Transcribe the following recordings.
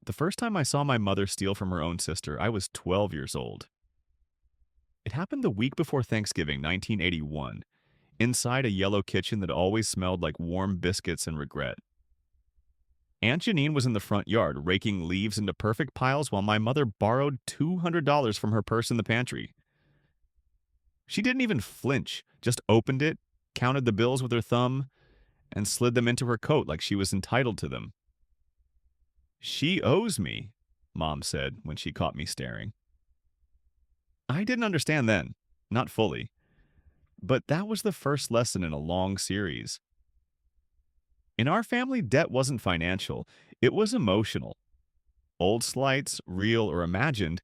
The first time I saw my mother steal from her own sister, I was 12 years old. It happened the week before Thanksgiving, 1981, inside a yellow kitchen that always smelled like warm biscuits and regret. Aunt Janine was in the front yard, raking leaves into perfect piles while my mother borrowed $200 from her purse in the pantry. She didn't even flinch, just opened it, counted the bills with her thumb, and slid them into her coat like she was entitled to them. "She owes me," Mom said when she caught me staring. I didn't understand then, not fully, but that was the first lesson in a long series. In our family, debt wasn't financial, it was emotional. Old slights, real or imagined,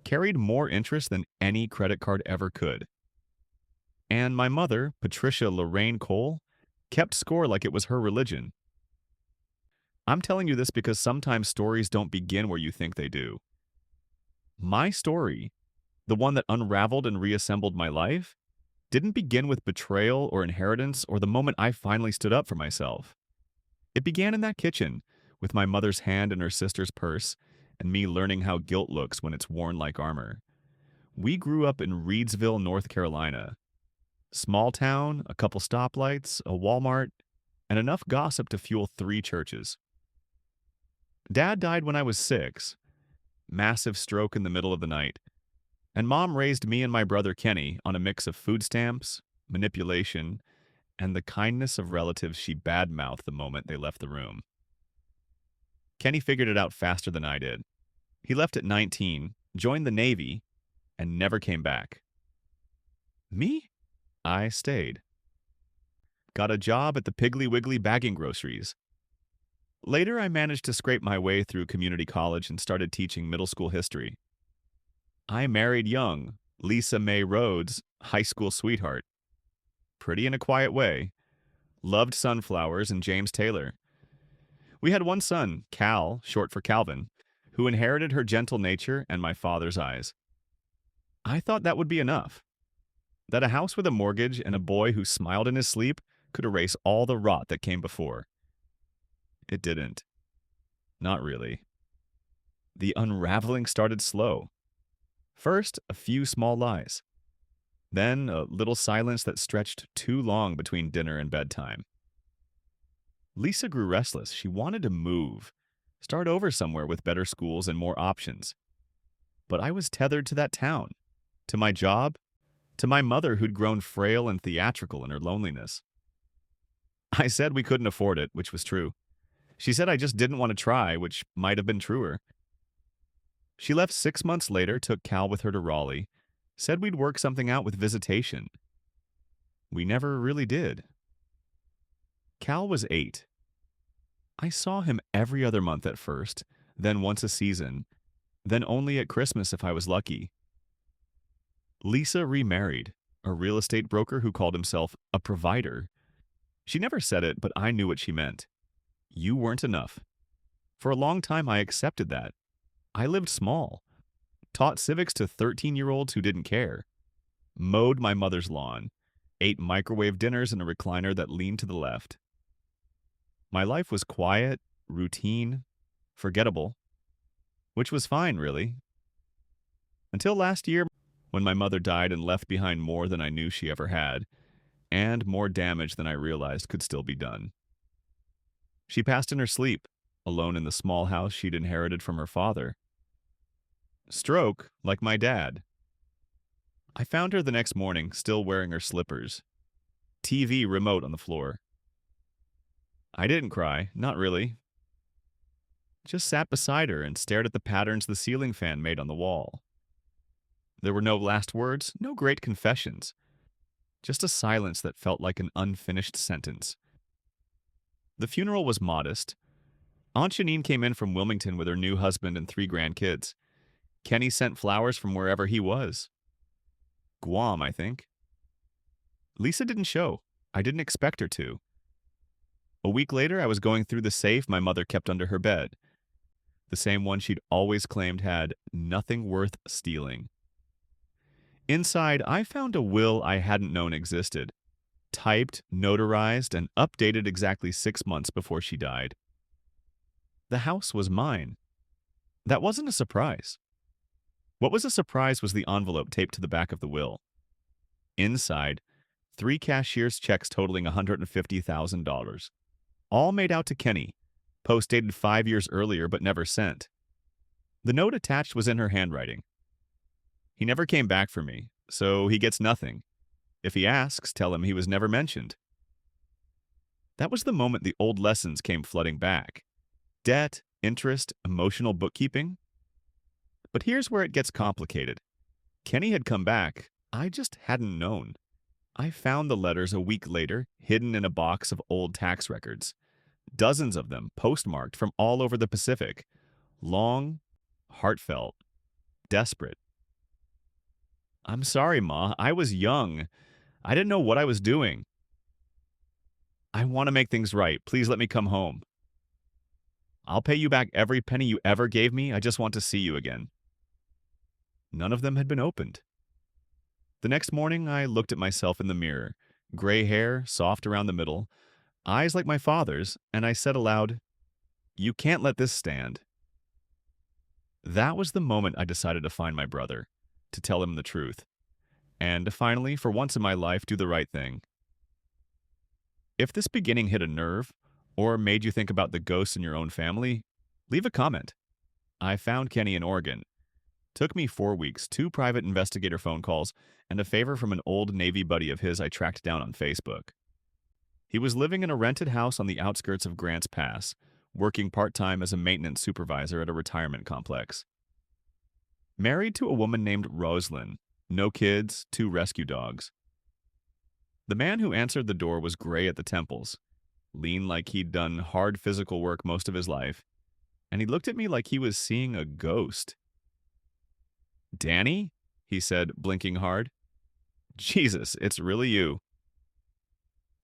carried more interest than any credit card ever could. And my mother, Patricia Lorraine Cole, kept score like it was her religion. I'm telling you this because sometimes stories don't begin where you think they do. My story, the one that unraveled and reassembled my life, didn't begin with betrayal or inheritance or the moment I finally stood up for myself. It began in that kitchen, with my mother's hand in her sister's purse, and me learning how guilt looks when it's worn like armor. We grew up in Reidsville, North Carolina. Small town, a couple stoplights, a Walmart, and enough gossip to fuel 3 churches. Dad died when I was 6, massive stroke in the middle of the night, and Mom raised me and my brother Kenny on a mix of food stamps, manipulation, and the kindness of relatives she badmouthed the moment they left the room. Kenny figured it out faster than I did. He left at 19, joined the Navy, and never came back. Me? I stayed. Got a job at the Piggly Wiggly bagging groceries. Later, I managed to scrape my way through community college and started teaching middle school history. I married young, Lisa Mae Rhodes, high school sweetheart. Pretty in a quiet way. Loved sunflowers and James Taylor. We had one son, Cal, short for Calvin, who inherited her gentle nature and my father's eyes. I thought that would be enough. That a house with a mortgage and a boy who smiled in his sleep could erase all the rot that came before. It didn't. Not really. The unraveling started slow. First, a few small lies. Then, a little silence that stretched too long between dinner and bedtime. Lisa grew restless. She wanted to move, start over somewhere with better schools and more options. But I was tethered to that town, to my job, to my mother who'd grown frail and theatrical in her loneliness. I said we couldn't afford it, which was true. She said I just didn't want to try, which might have been truer. She left 6 months later, took Cal with her to Raleigh, said we'd work something out with visitation. We never really did. Cal was 8. I saw him every other month at first, then once a season, then only at Christmas if I was lucky. Lisa remarried, a real estate broker who called himself a provider. She never said it, but I knew what she meant. You weren't enough. For a long time, I accepted that. I lived small, taught civics to 13-year-olds who didn't care, mowed my mother's lawn, ate microwave dinners in a recliner that leaned to the left. My life was quiet, routine, forgettable, which was fine, really. Until last year, when my mother died and left behind more than I knew she ever had, and more damage than I realized could still be done. She passed in her sleep, alone in the small house she'd inherited from her father. Stroke, like my dad. I found her the next morning, still wearing her slippers. TV remote on the floor. I didn't cry, not really. Just sat beside her and stared at the patterns the ceiling fan made on the wall. There were no last words, no great confessions. Just a silence that felt like an unfinished sentence. The funeral was modest. Aunt Janine came in from Wilmington with her new husband and 3 grandkids. Kenny sent flowers from wherever he was. Guam, I think. Lisa didn't show. I didn't expect her to. A week later, I was going through the safe my mother kept under her bed. The same one she'd always claimed had nothing worth stealing. Inside, I found a will I hadn't known existed. Typed, notarized, and updated exactly 6 months before she died. The house was mine. That wasn't a surprise. What was a surprise was the envelope taped to the back of the will. Inside, three cashier's checks totaling $150,000, all made out to Kenny, post dated 5 years earlier but never sent. The note attached was in her handwriting. He never came back for me, so he gets nothing. If he asks, tell him he was never mentioned. That was the moment the old lessons came flooding back. Debt, interest, emotional bookkeeping. But here's where it gets complicated. Kenny had come back. I just hadn't known. I found the letters a week later, hidden in a box of old tax records. Dozens of them, postmarked from all over the Pacific. Long, heartfelt, desperate. "I'm sorry, Ma. I was young. I didn't know what I was doing. I want to make things right. Please let me come home. I'll pay you back every penny you ever gave me. I just want to see you again." None of them had been opened. The next morning, I looked at myself in the mirror. Gray hair, soft around the middle, eyes like my father's, and I said aloud, "You can't let this stand." That was the moment I decided to find my brother, to tell him the truth, and to finally, for once in my life, do the right thing. If this beginning hit a nerve, or made you think about the ghosts in your own family, leave a comment. I found Kenny in Oregon. Took me 4 weeks, 2 private investigator phone calls, and a favor from an old Navy buddy of his I tracked down on Facebook. He was living in a rented house on the outskirts of Grants Pass, working part-time as a maintenance supervisor at a retirement complex. Married to a woman named Roslyn, no kids, 2 rescue dogs. The man who answered the door was gray at the temples, lean like he'd done hard physical work most of his life, and he looked at me like he was seeing a ghost. "Danny?" he said, blinking hard. "Jesus, it's really you."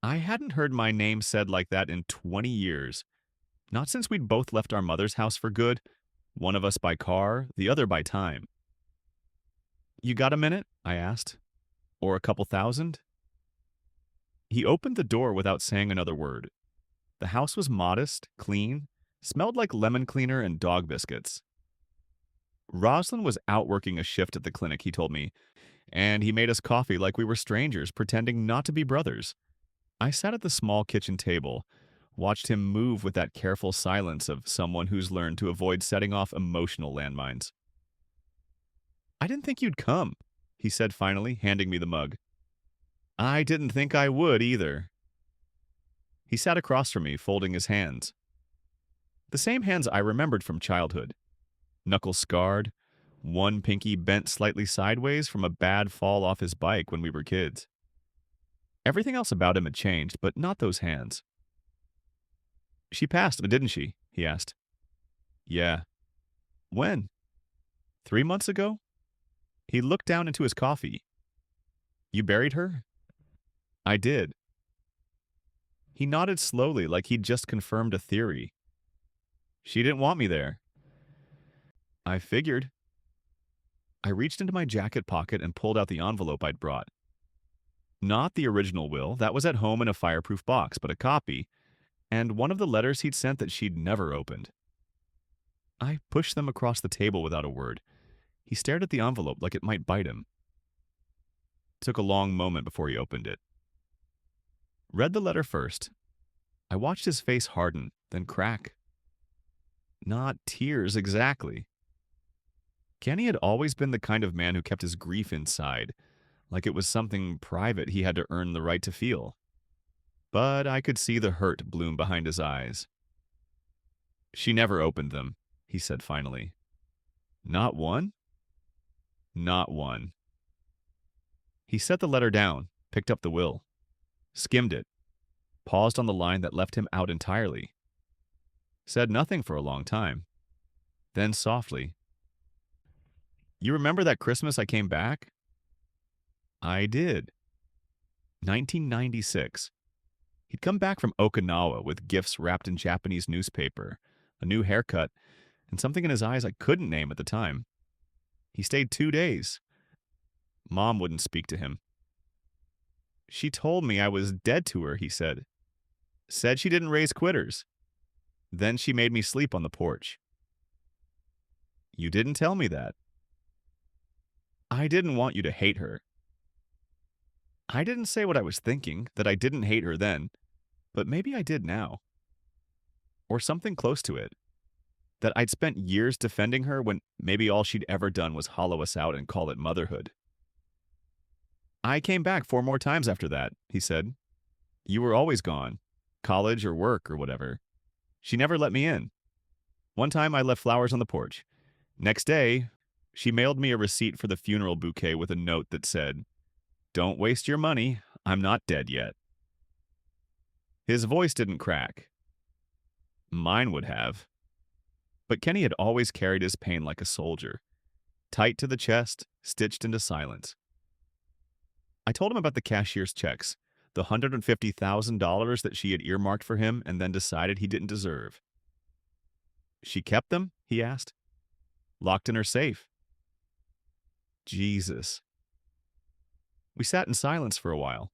I hadn't heard my name said like that in 20 years. Not since we'd both left our mother's house for good, one of us by car, the other by time. "You got a minute?" I asked. "Or a couple thousand?" He opened the door without saying another word. The house was modest, clean, smelled like lemon cleaner and dog biscuits. Roslyn was out working a shift at the clinic, he told me, and he made us coffee like we were strangers, pretending not to be brothers. I sat at the small kitchen table, watched him move with that careful silence of someone who's learned to avoid setting off emotional landmines. "I didn't think you'd come," he said finally, handing me the mug. "I didn't think I would either." He sat across from me, folding his hands. The same hands I remembered from childhood. Knuckles scarred, one pinky bent slightly sideways from a bad fall off his bike when we were kids. Everything else about him had changed, but not those hands. "She passed, didn't she?" he asked. "Yeah." "When?" "3 months ago?" He looked down into his coffee. "You buried her?" "I did." He nodded slowly like he'd just confirmed a theory. "She didn't want me there." "I figured." I reached into my jacket pocket and pulled out the envelope I'd brought. Not the original will, that was at home in a fireproof box, but a copy, and one of the letters he'd sent that she'd never opened. I pushed them across the table without a word. He stared at the envelope like it might bite him. Took a long moment before he opened it. Read the letter first. I watched his face harden, then crack. Not tears exactly. Kenny had always been the kind of man who kept his grief inside, like it was something private he had to earn the right to feel. But I could see the hurt bloom behind his eyes. "She never opened them," he said finally. "Not one?" "Not one." He set the letter down, picked up the will, skimmed it, paused on the line that left him out entirely. Said nothing for a long time. Then softly, "You remember that Christmas I came back?" I did. 1996. He'd come back from Okinawa with gifts wrapped in Japanese newspaper, a new haircut, and something in his eyes I couldn't name at the time. He stayed 2 days. Mom wouldn't speak to him. "She told me I was dead to her," he said. "Said she didn't raise quitters. Then she made me sleep on the porch." You didn't tell me that. I didn't want you to hate her. I didn't say what I was thinking, that I didn't hate her then, but maybe I did now. Or something close to it. That I'd spent years defending her when maybe all she'd ever done was hollow us out and call it motherhood. I came back 4 more times after that, he said. You were always gone. College or work or whatever. She never let me in. One time I left flowers on the porch. Next day, she mailed me a receipt for the funeral bouquet with a note that said, "Don't waste your money. I'm not dead yet." His voice didn't crack. Mine would have. But Kenny had always carried his pain like a soldier, tight to the chest, stitched into silence. I told him about the cashier's checks, the $150,000 that she had earmarked for him and then decided he didn't deserve. She kept them? He asked. Locked in her safe. Jesus. We sat in silence for a while.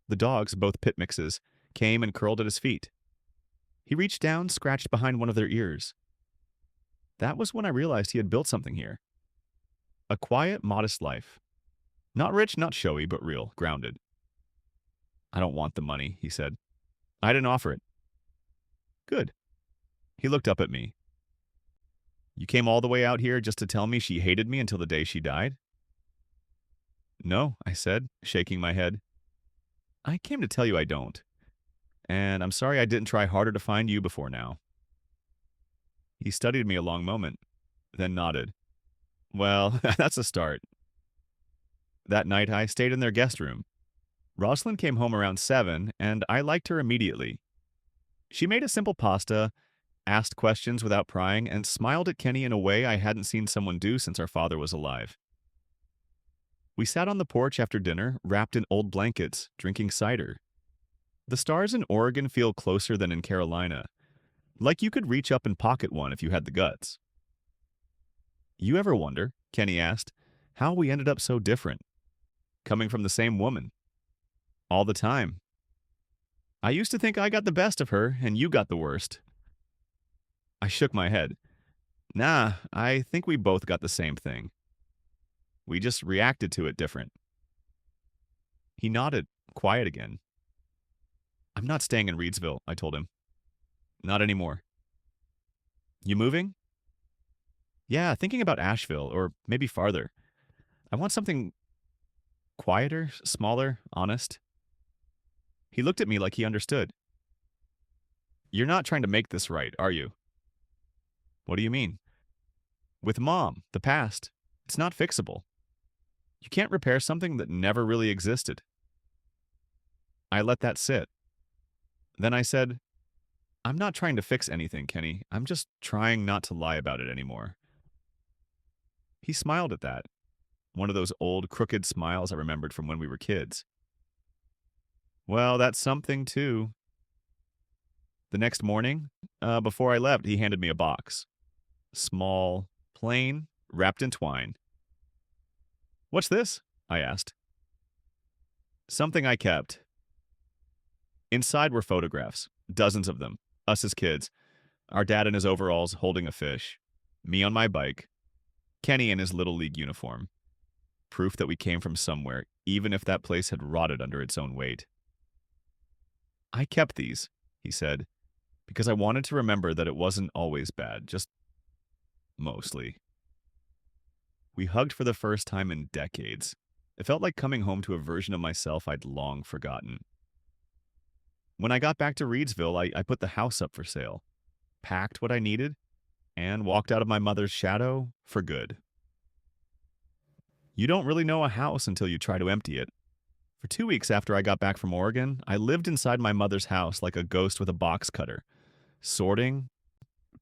The dogs, both pit mixes, came and curled at his feet. He reached down, scratched behind one of their ears. That was when I realized he had built something here. A quiet, modest life. Not rich, not showy, but real, grounded. I don't want the money, he said. I didn't offer it. Good. He looked up at me. You came all the way out here just to tell me she hated me until the day she died? No, I said, shaking my head. I came to tell you I don't. And I'm sorry I didn't try harder to find you before now. He studied me a long moment, then nodded. Well, that's a start. That night I stayed in their guest room. Rosalind came home around 7, and I liked her immediately. She made a simple pasta, asked questions without prying, and smiled at Kenny in a way I hadn't seen someone do since our father was alive. We sat on the porch after dinner, wrapped in old blankets, drinking cider. The stars in Oregon feel closer than in Carolina, like you could reach up and pocket one if you had the guts. You ever wonder, Kenny asked, how we ended up so different? Coming from the same woman. All the time. I used to think I got the best of her, and you got the worst. I shook my head. Nah, I think we both got the same thing. We just reacted to it different. He nodded, quiet again. I'm not staying in Reedsville, I told him. Not anymore. You moving? Yeah, thinking about Asheville, or maybe farther. I want something quieter, smaller, honest. He looked at me like he understood. You're not trying to make this right, are you? What do you mean? With Mom, the past, it's not fixable. You can't repair something that never really existed. I let that sit. Then I said, I'm not trying to fix anything, Kenny. I'm just trying not to lie about it anymore. He smiled at that. One of those old, crooked smiles I remembered from when we were kids. Well, that's something, too. The next morning, before I left, he handed me a box. Small, plain, wrapped in twine. What's this? I asked. Something I kept. Inside were photographs, dozens of them, us as kids, our dad in his overalls holding a fish, me on my bike, Kenny in his Little League uniform. Proof that we came from somewhere, even if that place had rotted under its own weight. I kept these, he said, because I wanted to remember that it wasn't always bad, just mostly. We hugged for the first time in decades. It felt like coming home to a version of myself I'd long forgotten. When I got back to Reedsville, I put the house up for sale, packed what I needed, and walked out of my mother's shadow for good. You don't really know a house until you try to empty it. For 2 weeks after I got back from Oregon, I lived inside my mother's house like a ghost with a box cutter, sorting,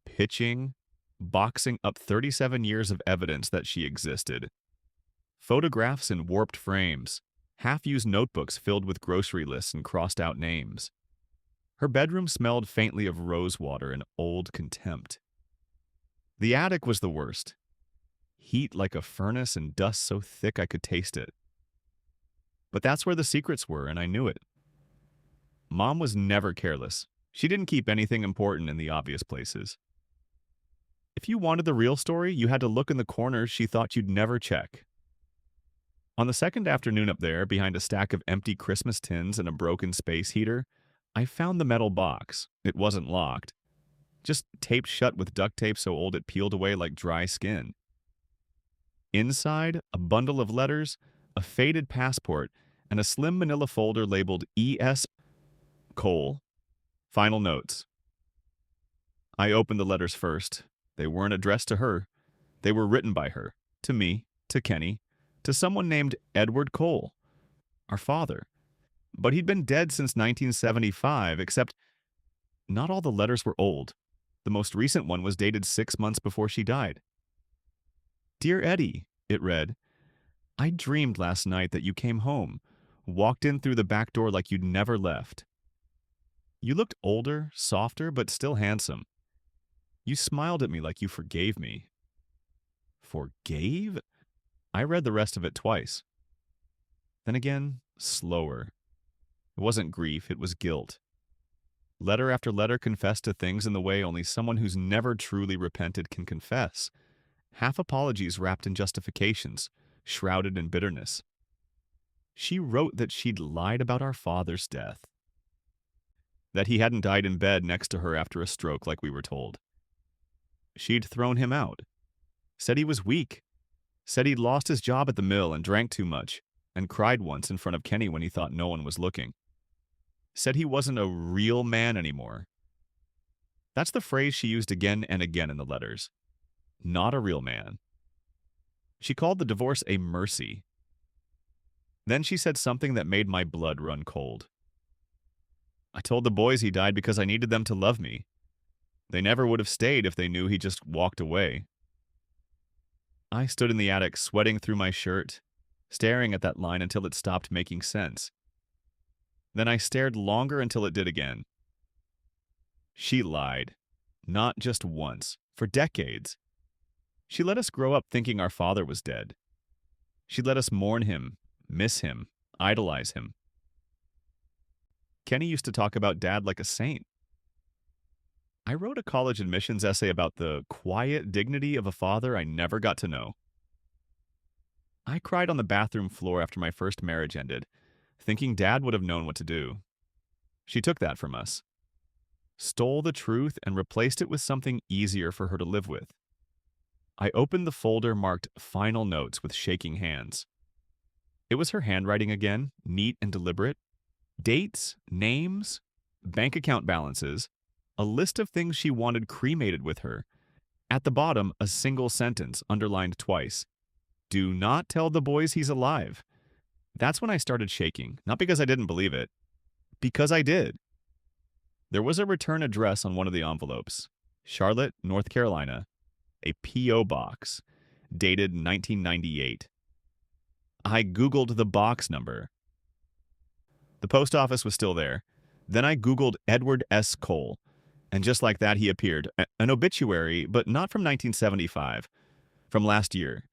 pitching, boxing up 37 years of evidence that she existed. Photographs in warped frames, half-used notebooks filled with grocery lists and crossed-out names. Her bedroom smelled faintly of rosewater and old contempt. The attic was the worst. Heat like a furnace and dust so thick I could taste it. But that's where the secrets were, and I knew it. Mom was never careless. She didn't keep anything important in the obvious places. If you wanted the real story, you had to look in the corners she thought you'd never check. On the second afternoon up there, behind a stack of empty Christmas tins and a broken space heater, I found the metal box. It wasn't locked, just taped shut with duct tape so old it peeled away like dry skin. Inside, a bundle of letters, a faded passport, and a slim manila folder labeled E.S. Cole. Final notes. I opened the letters first. They weren't addressed to her. They were written by her, to me, to Kenny, to someone named Edward Cole, our father. But he'd been dead since 1975, except not all the letters were old. The most recent one was dated 6 months before she died. Dear Eddie, it read, I dreamed last night that you came home, walked in through the back door like you'd never left. You looked older, softer, but still handsome. You smiled at me like you forgave me. Forgave? I read the rest of it twice. Then again, slower. It wasn't grief, it was guilt. Letter after letter confessed to things in the way only someone who's never truly repented can confess. Half apologies wrapped in justifications, shrouded in bitterness. She wrote that she'd lied about our father's death. That he hadn't died in bed next to her after a stroke like we were told. She'd thrown him out. Said he was weak. Said he'd lost his job at the mill and drank too much, and cried once in front of Kenny when he thought no one was looking. Said he wasn't a real man anymore. That's the phrase she used again and again in the letters. Not a real man. She called the divorce a mercy. Then she said something that made my blood run cold. I told the boys he died because I needed them to love me. They never would have stayed if they knew he just walked away. I stood in the attic, sweating through my shirt, staring at that line until it stopped making sense. Then I stared longer until it did again. She lied. Not just once, for decades. She let us grow up thinking our father was dead. She let us mourn him, miss him, idolize him. Kenny used to talk about Dad like a saint. I wrote a college admissions essay about the quiet dignity of a father I never got to know. I cried on the bathroom floor after my first marriage ended, thinking Dad would have known what to do. She took that from us, stole the truth, and replaced it with something easier for her to live with. I opened the folder marked Final Notes with shaking hands. It was her handwriting again, neat and deliberate. Dates, names, bank account balances, a list of things she wanted cremated with her. At the bottom, a single sentence, underlined twice. Do not tell the boys he's alive. That's when I started shaking, not because I didn't believe it, because I did. There was a return address on one of the envelopes, Charlotte, North Carolina, a P.O. box, dated 1998. I Googled the box number. The post office was still there. Then I Googled Edward S. Cole, and just like that he appeared. An obituary, but not from 1975, from last year.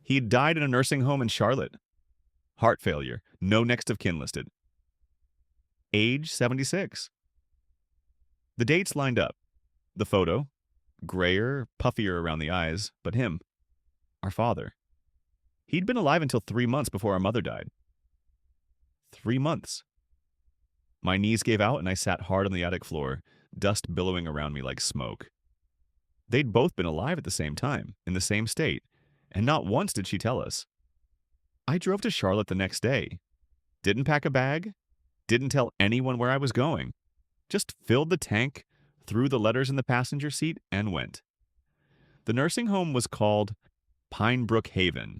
He'd died in a nursing home in Charlotte. Heart failure, no next of kin listed. Age 76. The dates lined up. The photo, grayer, puffier around the eyes, but him, our father. He'd been alive until 3 months before our mother died. 3 months. My knees gave out and I sat hard on the attic floor, dust billowing around me like smoke. They'd both been alive at the same time, in the same state, and not once did she tell us. I drove to Charlotte the next day. Didn't pack a bag, didn't tell anyone where I was going. Just filled the tank, threw the letters in the passenger seat, and went. The nursing home was called Pine Brook Haven.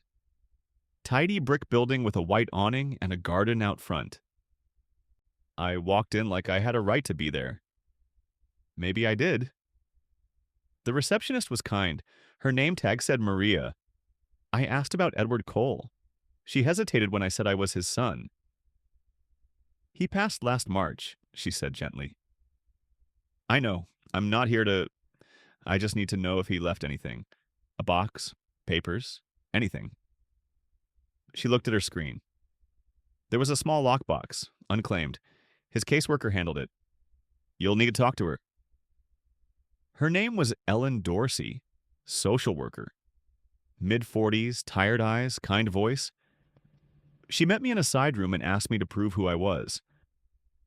Tidy brick building with a white awning and a garden out front. I walked in like I had a right to be there. Maybe I did. The receptionist was kind. Her name tag said Maria. I asked about Edward Cole. She hesitated when I said I was his son. He passed last March, she said gently. I know. I'm not here to... I just need to know if he left anything. A box, papers, anything. She looked at her screen. There was a small lockbox, unclaimed. His caseworker handled it. You'll need to talk to her. Her name was Ellen Dorsey. social worker. Mid-40s, tired eyes, kind voice. She met me in a side room and asked me to prove who I was.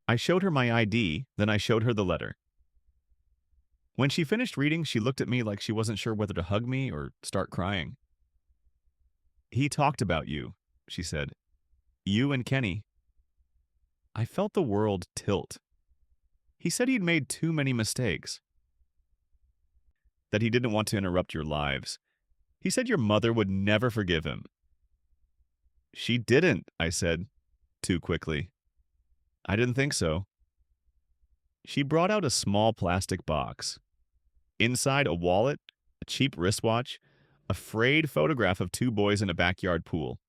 I showed her my ID, then I showed her the letter. When she finished reading, she looked at me like she wasn't sure whether to hug me or start crying. "He talked about you," she said. "You and Kenny." I felt the world tilt. He said he'd made too many mistakes, that he didn't want to interrupt your lives. He said your mother would never forgive him. "She didn't," I said, too quickly. "I didn't think so." She brought out a small plastic box. Inside, a wallet, a cheap wristwatch, a frayed photograph of two boys in a backyard pool.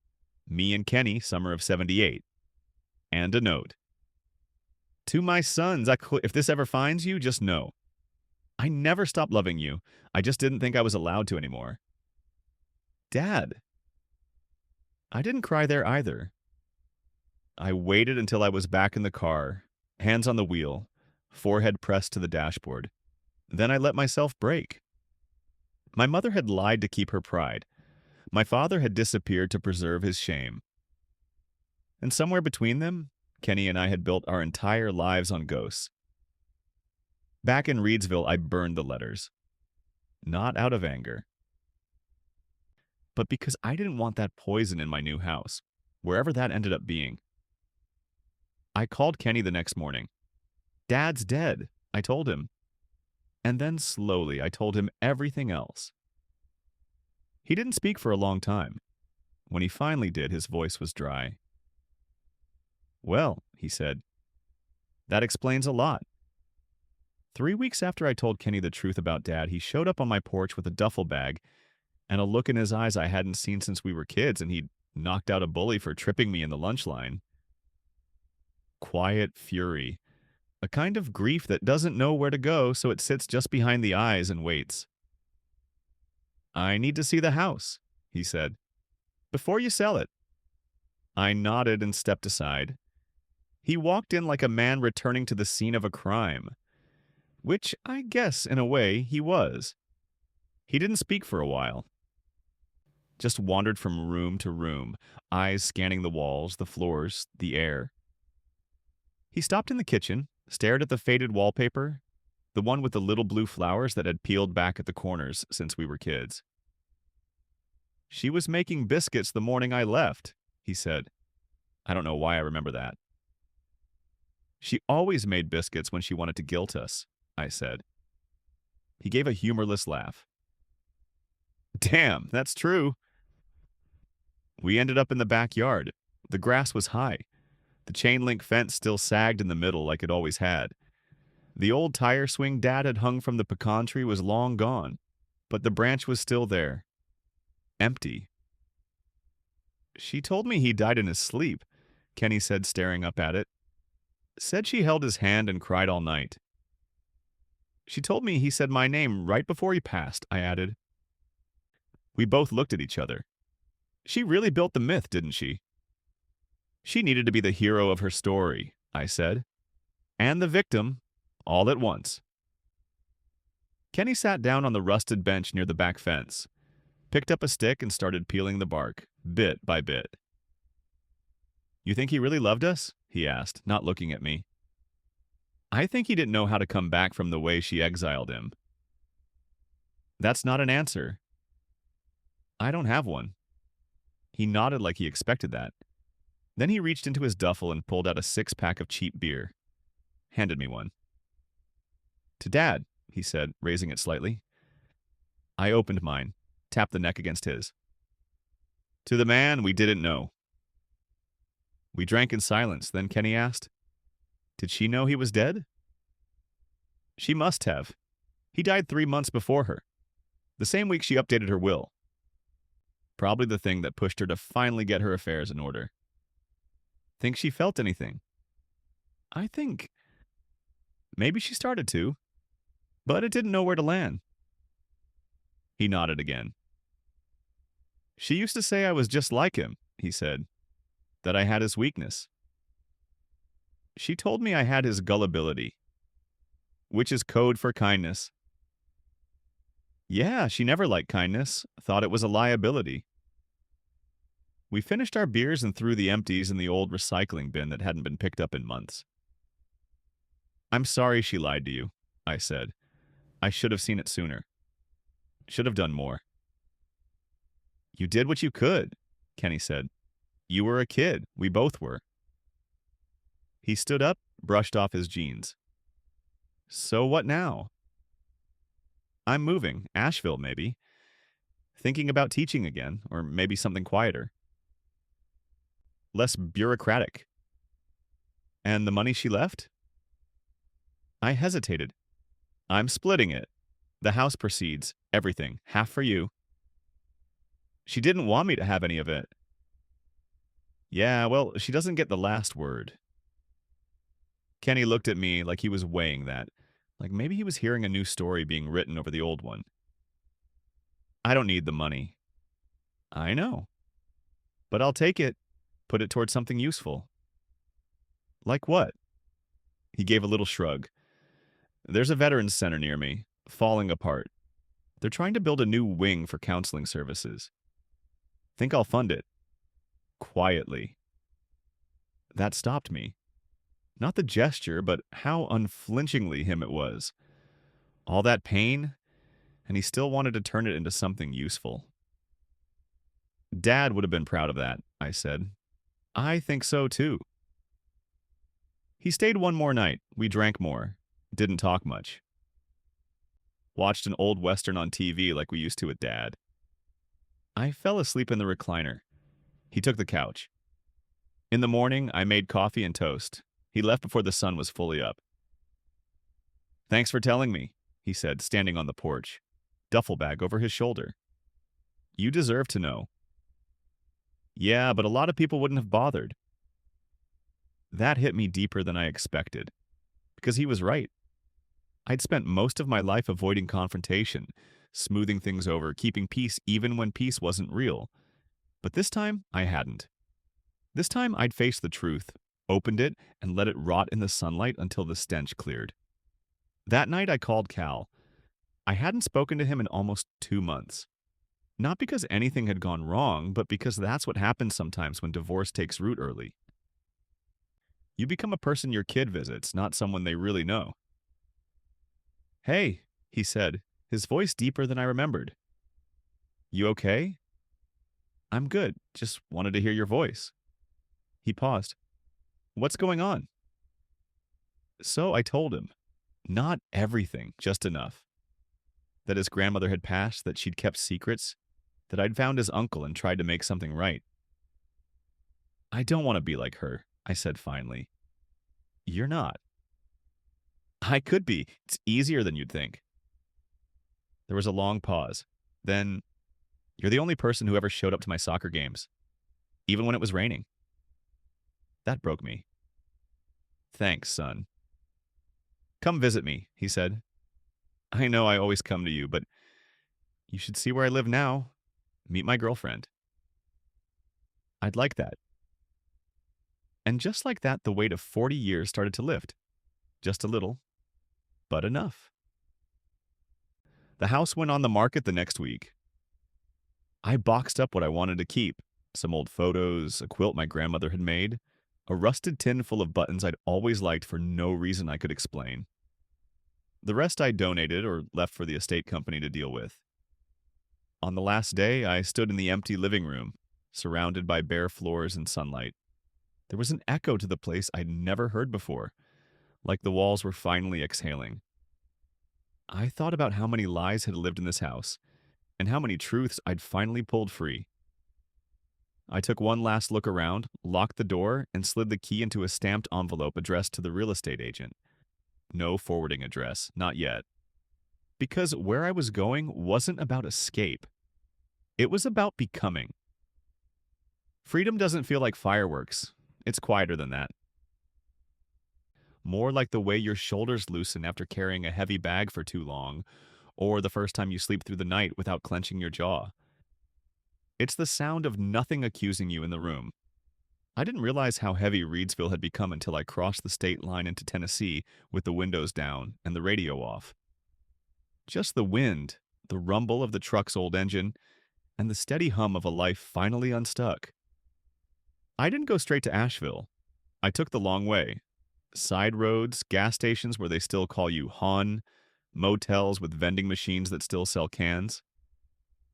Me and Kenny, summer of '78. And a note. "To my sons, if this ever finds you, just know. I never stopped loving you. I just didn't think I was allowed to anymore." Dad. I didn't cry there either. I waited until I was back in the car, hands on the wheel, forehead pressed to the dashboard. Then I let myself break. My mother had lied to keep her pride. My father had disappeared to preserve his shame. And somewhere between them, Kenny and I had built our entire lives on ghosts. Back in Reedsville, I burned the letters. Not out of anger, but because I didn't want that poison in my new house, wherever that ended up being. I called Kenny the next morning. "Dad's dead," I told him. And then slowly I told him everything else. He didn't speak for a long time. When he finally did, his voice was dry. "Well," he said, "that explains a lot." 3 weeks after I told Kenny the truth about Dad, he showed up on my porch with a duffel bag and a look in his eyes I hadn't seen since we were kids, and he'd knocked out a bully for tripping me in the lunch line. Quiet fury. A kind of grief that doesn't know where to go, so it sits just behind the eyes and waits. "I need to see the house," he said, "before you sell it." I nodded and stepped aside. He walked in like a man returning to the scene of a crime, which I guess, in a way, he was. He didn't speak for a while. Just wandered from room to room, eyes scanning the walls, the floors, the air. He stopped in the kitchen, stared at the faded wallpaper, the one with the little blue flowers that had peeled back at the corners since we were kids. "She was making biscuits the morning I left," he said. I don't know why I remember that. "She always made biscuits when she wanted to guilt us," I said. He gave a humorless laugh. "Damn, that's true." We ended up in the backyard. The grass was high. The chain-link fence still sagged in the middle like it always had. The old tire swing Dad had hung from the pecan tree was long gone, but the branch was still there. Empty. "She told me he died in his sleep," Kenny said, staring up at it. "Said she held his hand and cried all night." "She told me he said my name right before he passed," I added. We both looked at each other. She really built the myth, didn't she? "She needed to be the hero of her story," I said. "And the victim, all at once." Kenny sat down on the rusted bench near the back fence, picked up a stick and started peeling the bark, bit by bit. "You think he really loved us?" he asked, not looking at me. "I think he didn't know how to come back from the way she exiled him." "That's not an answer." "I don't have one." He nodded like he expected that. Then he reached into his duffel and pulled out a 6-pack of cheap beer. Handed me one. "To Dad," he said, raising it slightly. I opened mine, tapped the neck against his. "To the man we didn't know." We drank in silence, then Kenny asked, "Did she know he was dead?" "She must have. He died 3 months before her, the same week she updated her will. Probably the thing that pushed her to finally get her affairs in order." "Think she felt anything?" "I think maybe she started to, but it didn't know where to land." He nodded again. "She used to say I was just like him," he said, "that I had his weakness. She told me I had his gullibility, which is code for kindness." Yeah, she never liked kindness, thought it was a liability. We finished our beers and threw the empties in the old recycling bin that hadn't been picked up in months. I'm sorry she lied to you, I said. I should have seen it sooner. Should have done more. You did what you could, Kenny said. You were a kid. We both were. He stood up, brushed off his jeans. So what now? I'm moving. Asheville, maybe. Thinking about teaching again, or maybe something quieter. Less bureaucratic. And the money she left? I hesitated. I'm splitting it. The house proceeds. Everything. Half for you. She didn't want me to have any of it. Yeah, well, she doesn't get the last word. Kenny looked at me like he was weighing that. Like maybe he was hearing a new story being written over the old one. I don't need the money. I know. But I'll take it. Put it towards something useful. Like what? He gave a little shrug. There's a veterans center near me, falling apart. They're trying to build a new wing for counseling services. Think I'll fund it. Quietly. That stopped me. Not the gesture, but how unflinchingly him it was. All that pain, and he still wanted to turn it into something useful. Dad would have been proud of that, I said. I think so too. He stayed one more night. We drank more. Didn't talk much. Watched an old Western on TV like we used to with Dad. I fell asleep in the recliner. He took the couch. In the morning, I made coffee and toast. He left before the sun was fully up. Thanks for telling me, he said, standing on the porch, duffel bag over his shoulder. You deserve to know. Yeah, but a lot of people wouldn't have bothered. That hit me deeper than I expected, because he was right. I'd spent most of my life avoiding confrontation, smoothing things over, keeping peace even when peace wasn't real. But this time, I hadn't. This time, I'd faced the truth, opened it, and let it rot in the sunlight until the stench cleared. That night, I called Cal. I hadn't spoken to him in almost 2 months. Not because anything had gone wrong, but because that's what happens sometimes when divorce takes root early. You become a person your kid visits, not someone they really know. Hey, he said, his voice deeper than I remembered. You okay? I'm good, just wanted to hear your voice. He paused. What's going on? So I told him. Not everything, just enough. That his grandmother had passed, that she'd kept secrets, that I'd found his uncle and tried to make something right. I don't want to be like her, I said finally. You're not. I could be. It's easier than you'd think. There was a long pause. Then, you're the only person who ever showed up to my soccer games, even when it was raining. That broke me. Thanks, son. Come visit me, he said. I know I always come to you, but you should see where I live now. Meet my girlfriend. I'd like that. And just like that, the weight of 40 years started to lift. Just a little, but enough. The house went on the market the next week. I boxed up what I wanted to keep, some old photos, a quilt my grandmother had made, a rusted tin full of buttons I'd always liked for no reason I could explain. The rest I donated or left for the estate company to deal with. On the last day, I stood in the empty living room, surrounded by bare floors and sunlight. There was an echo to the place I'd never heard before, like the walls were finally exhaling. I thought about how many lies had lived in this house, and how many truths I'd finally pulled free. I took one last look around, locked the door, and slid the key into a stamped envelope addressed to the real estate agent. No forwarding address, not yet. Because where I was going wasn't about escape. It was about becoming. Freedom doesn't feel like fireworks. It's quieter than that. More like the way your shoulders loosen after carrying a heavy bag for too long, or the first time you sleep through the night without clenching your jaw. It's the sound of nothing accusing you in the room. I didn't realize how heavy Reedsville had become until I crossed the state line into Tennessee with the windows down and the radio off. Just the wind, the rumble of the truck's old engine, and the steady hum of a life finally unstuck. I didn't go straight to Asheville. I took the long way. Side roads, gas stations where they still call you hon, motels with vending machines that still sell cans.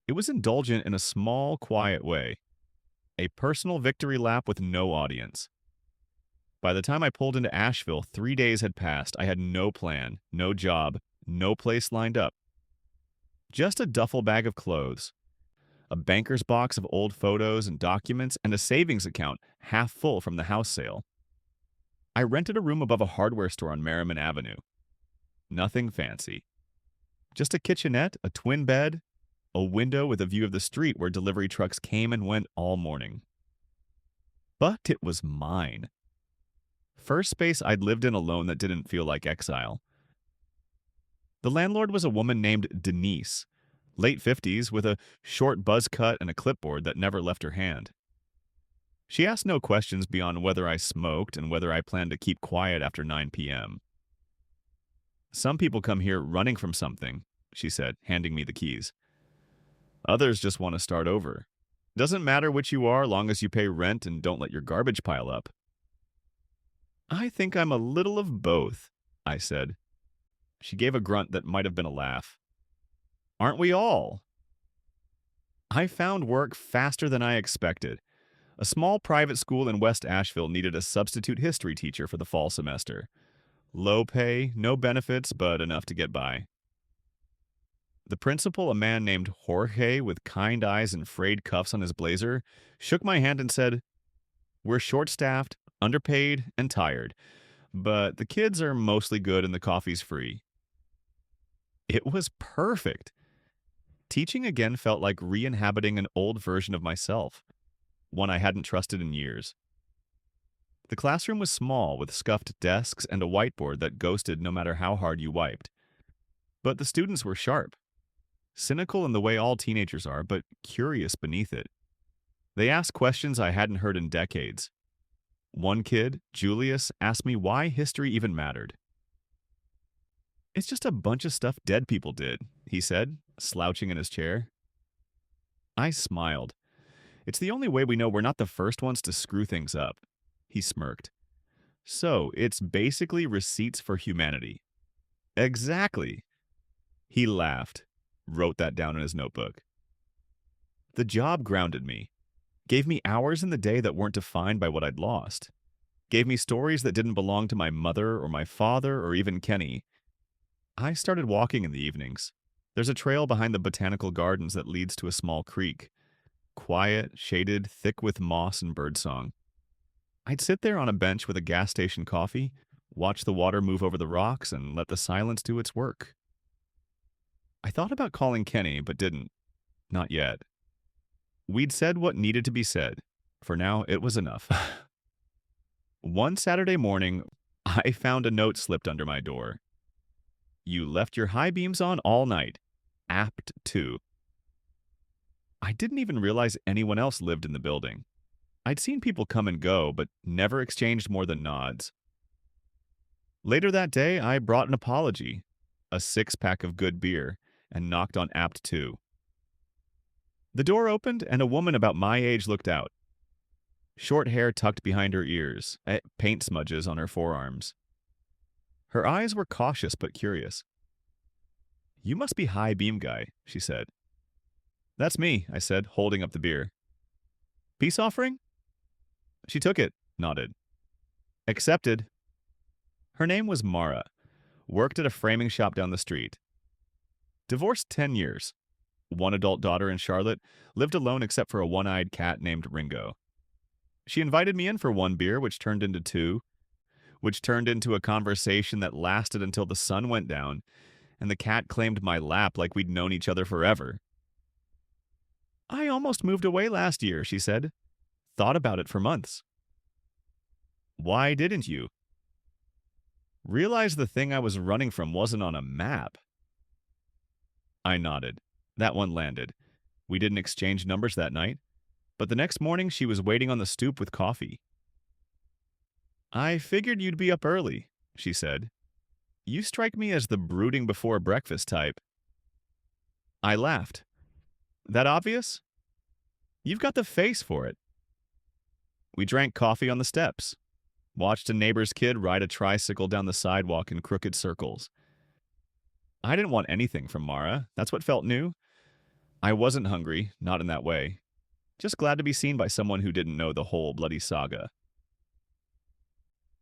It was indulgent in a small, quiet way. A personal victory lap with no audience. By the time I pulled into Asheville, 3 days had passed. I had no plan, no job, no place lined up. Just a duffel bag of clothes, a banker's box of old photos and documents, and a savings account half full from the house sale. I rented a room above a hardware store on Merriman Avenue. Nothing fancy. Just a kitchenette, a twin bed, a window with a view of the street where delivery trucks came and went all morning. But it was mine. First space I'd lived in alone that didn't feel like exile. The landlord was a woman named Denise, late 50s, with a short buzz cut and a clipboard that never left her hand. She asked no questions beyond whether I smoked and whether I planned to keep quiet after 9 p.m. Some people come here running from something, she said, handing me the keys. Others just want to start over. Doesn't matter which you are, long as you pay rent and don't let your garbage pile up. I think I'm a little of both, I said. She gave a grunt that might have been a laugh. Aren't we all? I found work faster than I expected. A small private school in West Asheville needed a substitute history teacher for the fall semester. Low pay, no benefits, but enough to get by. The principal, a man named Jorge with kind eyes and frayed cuffs on his blazer, shook my hand and said, "We're short-staffed, underpaid, and tired, but the kids are mostly good and the coffee's free." It was perfect. Teaching again felt like re-inhabiting an old version of myself, one I hadn't trusted in years. The classroom was small, with scuffed desks and a whiteboard that ghosted no matter how hard you wiped. But the students were sharp. Cynical in the way all teenagers are, but curious beneath it. They asked questions I hadn't heard in decades. One kid, Julius, asked me why history even mattered. "It's just a bunch of stuff dead people did," he said, slouching in his chair. I smiled. "It's the only way we know we're not the first ones to screw things up." He smirked. "So, it's basically receipts for humanity." "Exactly." He laughed, wrote that down in his notebook. The job grounded me, gave me hours in the day that weren't defined by what I'd lost, gave me stories that didn't belong to my mother or my father or even Kenny. I started walking in the evenings. There's a trail behind the botanical gardens that leads to a small creek. Quiet, shaded, thick with moss and birdsong. I'd sit there on a bench with a gas station coffee, watch the water move over the rocks, and let the silence do its work. I thought about calling Kenny, but didn't. Not yet. We'd said what needed to be said. For now, it was enough. One Saturday morning, I found a note slipped under my door. "You left your high beams on all night. Apt 2." I didn't even realize anyone else lived in the building. I'd seen people come and go, but never exchanged more than nods. Later that day, I brought an apology, a 6-pack of good beer, and knocked on Apt 2. The door opened, and a woman about my age looked out. Short hair tucked behind her ears, paint smudges on her forearms. Her eyes were cautious but curious. "You must be high beam guy," she said. "That's me," I said, holding up the beer. "Peace offering?" She took it, nodded. "Accepted." Her name was Mara. Worked at a framing shop down the street. Divorced 10 years. One adult daughter in Charlotte, lived alone except for a one-eyed cat named Ringo. She invited me in for one beer, which turned into 2, which turned into a conversation that lasted until the sun went down, and the cat claimed my lap like we'd known each other forever. "I almost moved away last year," she said. "Thought about it for months." "Why didn't you?" "Realized the thing I was running from wasn't on a map." I nodded. That one landed. We didn't exchange numbers that night, but the next morning she was waiting on the stoop with coffee. "I figured you'd be up early," she said. "You strike me as the brooding before breakfast type." I laughed. That obvious? You've got the face for it. We drank coffee on the steps, watched a neighbor's kid ride a tricycle down the sidewalk in crooked circles. I didn't want anything from Mara. That's what felt new. I wasn't hungry, not in that way. Just glad to be seen by someone who didn't know the whole bloody saga.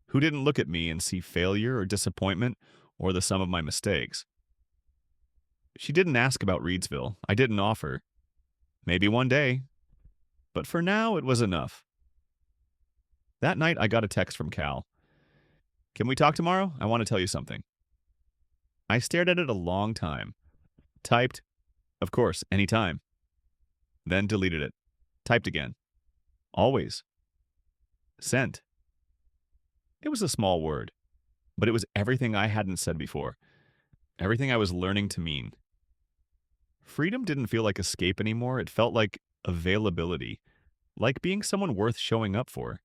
Who didn't look at me and see failure or disappointment or the sum of my mistakes. She didn't ask about Reedsville. I didn't offer. Maybe one day. But for now, it was enough. That night, I got a text from Cal. Can we talk tomorrow? I want to tell you something. I stared at it a long time. Typed, of course, anytime. Then deleted it. Typed again. Always. Sent. It was a small word, but it was everything I hadn't said before. Everything I was learning to mean. Freedom didn't feel like escape anymore. It felt like availability. Like being someone worth showing up for.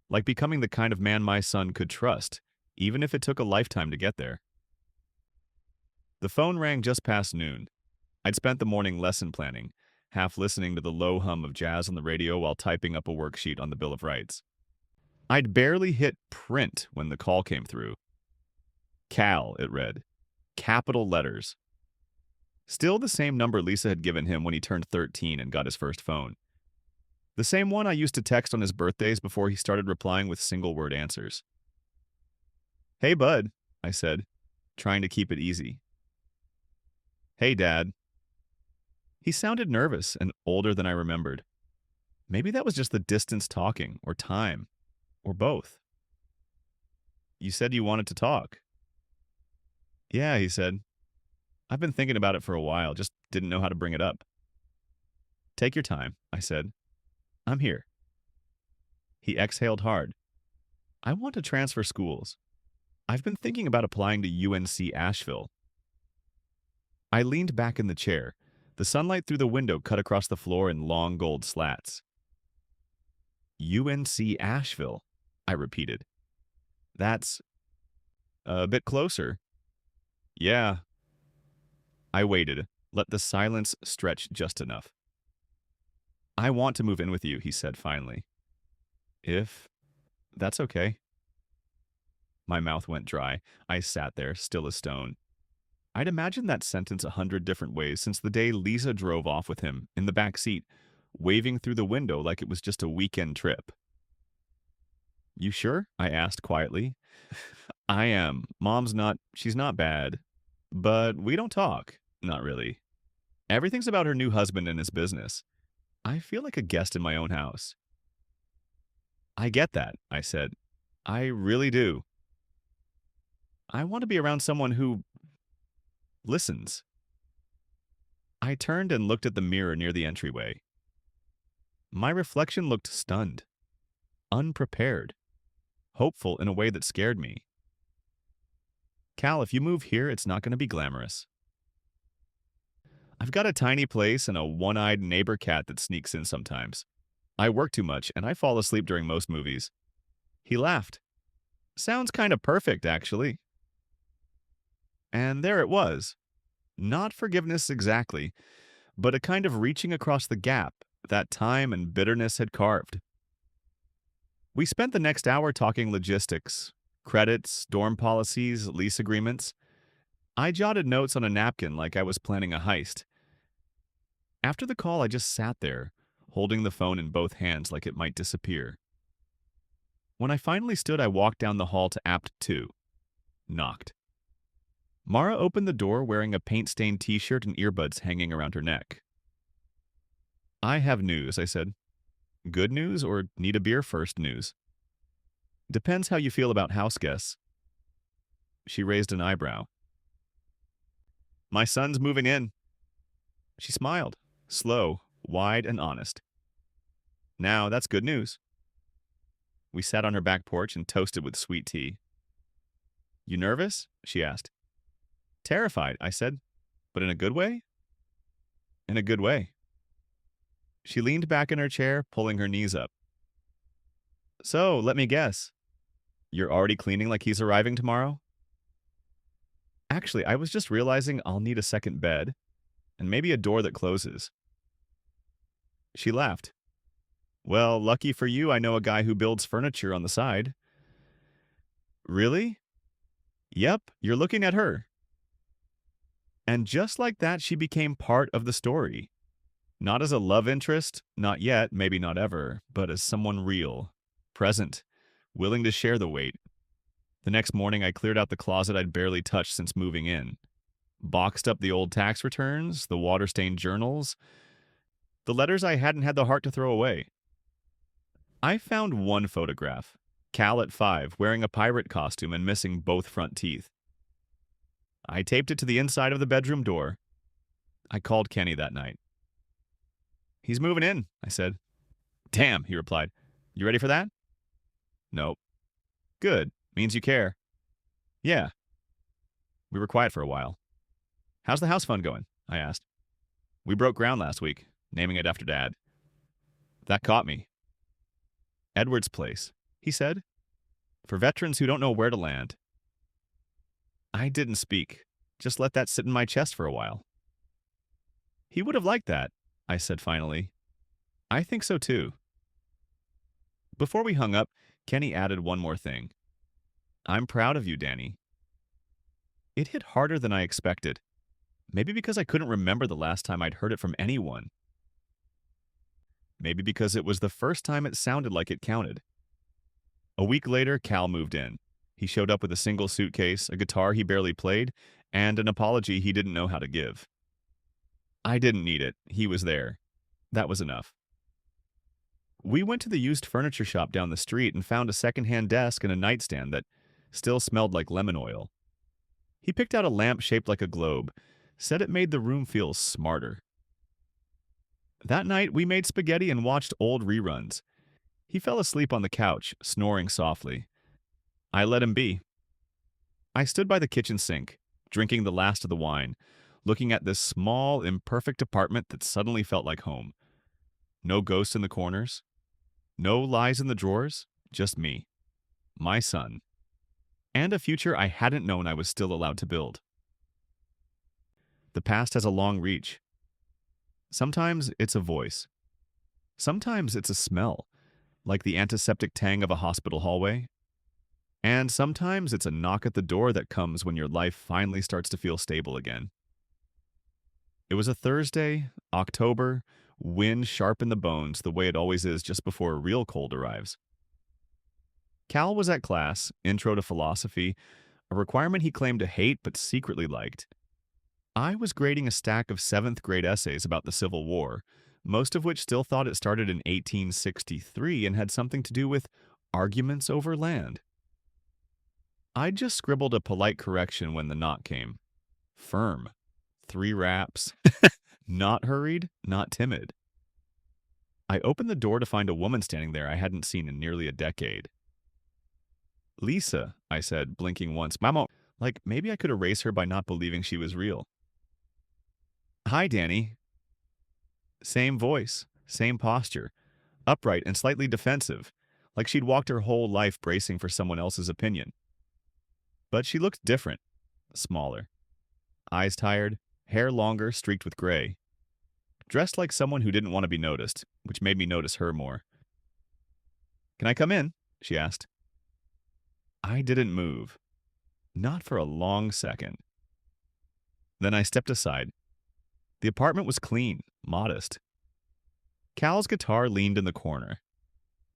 Like becoming the kind of man my son could trust, even if it took a lifetime to get there. The phone rang just past noon. I'd spent the morning lesson planning, half listening to the low hum of jazz on the radio while typing up a worksheet on the Bill of Rights. I'd barely hit print when the call came through. Cal, it read. Capital letters. Still the same number Lisa had given him when he turned 13 and got his first phone. The same one I used to text on his birthdays before he started replying with single-word answers. Hey, bud, I said, trying to keep it easy. Hey, Dad. He sounded nervous and older than I remembered. Maybe that was just the distance talking, or time, or both. You said you wanted to talk. Yeah, he said. I've been thinking about it for a while, just didn't know how to bring it up. Take your time, I said. I'm here. He exhaled hard. I want to transfer schools. I've been thinking about applying to UNC Asheville. I leaned back in the chair. The sunlight through the window cut across the floor in long gold slats. UNC Asheville, I repeated. That's a bit closer. Yeah. I waited, let the silence stretch just enough. I want to move in with you, he said finally. If that's okay. My mouth went dry. I sat there, still as stone. I'd imagined that sentence 100 different ways since the day Lisa drove off with him, in the back seat, waving through the window like it was just a weekend trip. You sure? I asked quietly. I am. She's not bad. But we don't talk. Not really. Everything's about her new husband and his business. I feel like a guest in my own house. I get that, I said. I really do. I want to be around someone who listens. I turned and looked at the mirror near the entryway. My reflection looked stunned, unprepared, hopeful in a way that scared me. Cal, if you move here, it's not going to be glamorous. I've got a tiny place and a one-eyed neighbor cat that sneaks in sometimes. I work too much, and I fall asleep during most movies. He laughed. Sounds kind of perfect, actually. And there it was. Not forgiveness exactly, but a kind of reaching across the gap that time and bitterness had carved. We spent the next hour talking logistics, credits, dorm policies, lease agreements. I jotted notes on a napkin like I was planning a heist. After the call, I just sat there, holding the phone in both hands like it might disappear. When I finally stood, I walked down the hall to Apt 2. Knocked. Mara opened the door wearing a paint-stained t-shirt and earbuds hanging around her neck. I have news, I said. Good news or need a beer first news? Depends how you feel about house guests. She raised an eyebrow. My son's moving in. She smiled, slow, wide, and honest. Now, that's good news. We sat on her back porch and toasted with sweet tea. You nervous? She asked. Terrified, I said. But in a good way? In a good way. She leaned back in her chair, pulling her knees up. So, let me guess. You're already cleaning like he's arriving tomorrow? Actually, I was just realizing I'll need a second bed. and maybe a door that closes. She laughed. Well, lucky for you, I know a guy who builds furniture on the side. Really? Yep, you're looking at her. And just like that, she became part of the story. Not as a love interest, not yet, maybe not ever, but as someone real, present, willing to share the weight. The next morning, I cleared out the closet I'd barely touched since moving in, boxed up the old tax returns, the water-stained journals, the letters I hadn't had the heart to throw away. I found one photograph. Cal at 5, wearing a pirate costume and missing both front teeth. I taped it to the inside of the bedroom door. I called Kenny that night. He's moving in, I said. Damn, he replied. You ready for that? Nope. Good. Means you care. Yeah. We were quiet for a while. How's the house fund going? I asked. We broke ground last week, naming it after Dad. That caught me. Edward's place, he said. For veterans who don't know where to land. I didn't speak. Just let that sit in my chest for a while. He would have liked that, I said finally. I think so too. Before we hung up, Kenny added one more thing. I'm proud of you, Danny. It hit harder than I expected. Maybe because I couldn't remember the last time I'd heard it from anyone. Maybe because it was the first time it sounded like it counted. A week later, Cal moved in. He showed up with a single suitcase, a guitar he barely played, and an apology he didn't know how to give. I didn't need it. He was there. That was enough. We went to the used furniture shop down the street and found a secondhand desk and a nightstand that still smelled like lemon oil. He picked out a lamp shaped like a globe, said it made the room feel smarter. That night, we made spaghetti and watched old reruns. He fell asleep on the couch, snoring softly. I let him be. I stood by the kitchen sink, drinking the last of the wine, looking at this small, imperfect apartment that suddenly felt like home. No ghosts in the corners. No lies in the drawers. Just me. My son. And a future I hadn't known I was still allowed to build. The past has a long reach. Sometimes it's a voice. Sometimes it's a smell, like the antiseptic tang of a hospital hallway. And sometimes it's a knock at the door that comes when your life finally starts to feel stable again. It was a Thursday, October, wind sharp in the bones the way it always is just before a real cold arrives. Cal was at class, Intro to Philosophy, a requirement he claimed to hate but secretly liked. I was grading a stack of 7th grade essays about the Civil War, most of which still thought it started in 1863 and had something to do with arguments over land. I just scribbled a polite correction when the knock came. Firm. 3 raps. Not hurried, not timid. I opened the door to find a woman standing there I hadn't seen in nearly a decade. Lisa, I said, blinking once. Mama, like maybe I could erase her by not believing she was real. Hi, Danny. Same voice, same posture, upright and slightly defensive, like she'd walked her whole life bracing for someone else's opinion. But she looked different, smaller. Eyes tired, hair longer, streaked with gray. Dressed like someone who didn't want to be noticed, which made me notice her more. Can I come in? She asked. I didn't move. Not for a long second. Then I stepped aside. The apartment was clean, modest. Cal's guitar leaned in the corner.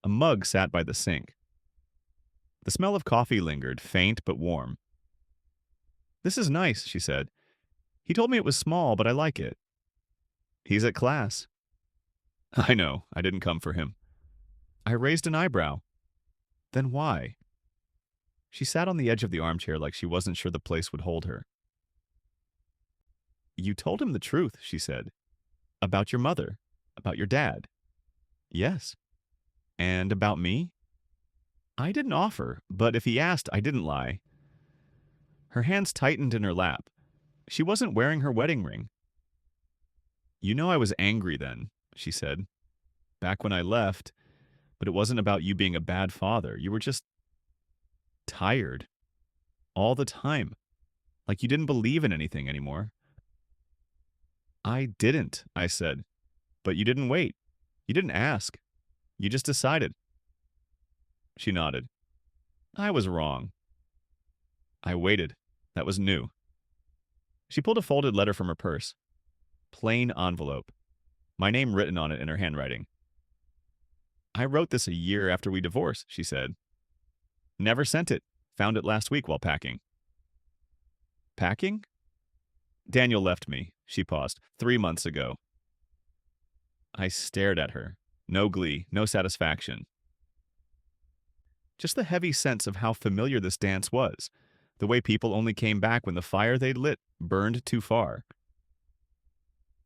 A mug sat by the sink. The smell of coffee lingered, faint but warm. This is nice, she said. He told me it was small, but I like it. He's at class. I know, I didn't come for him. I raised an eyebrow. Then why? She sat on the edge of the armchair like she wasn't sure the place would hold her. You told him the truth, she said. About your mother. About your dad. Yes. And about me? I didn't offer, but if he asked, I didn't lie. Her hands tightened in her lap. She wasn't wearing her wedding ring. You know I was angry then, she said. Back when I left, but it wasn't about you being a bad father. You were just tired. All the time. Like you didn't believe in anything anymore. I didn't, I said. But you didn't wait. You didn't ask. You just decided. She nodded. I was wrong. I waited. That was new. She pulled a folded letter from her purse. Plain envelope. My name written on it in her handwriting. I wrote this a year after we divorced, she said. Never sent it. Found it last week while packing. Packing? Daniel left me, she paused, 3 months ago. I stared at her. No glee, no satisfaction. Just the heavy sense of how familiar this dance was. The way people only came back when the fire they'd lit burned too far.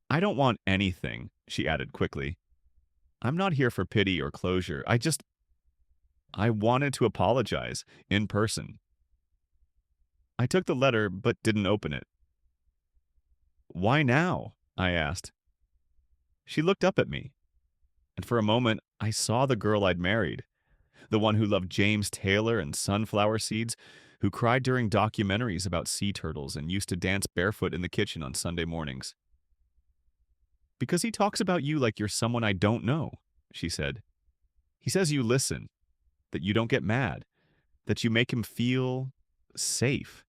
I don't want anything, she added quickly. I'm not here for pity or closure. I wanted to apologize, in person. I took the letter, but didn't open it. Why now? I asked. She looked up at me, and for a moment I saw the girl I'd married, the one who loved James Taylor and sunflower seeds, who cried during documentaries about sea turtles and used to dance barefoot in the kitchen on Sunday mornings. Because he talks about you like you're someone I don't know, she said. He says you listen, that you don't get mad, that you make him feel safe.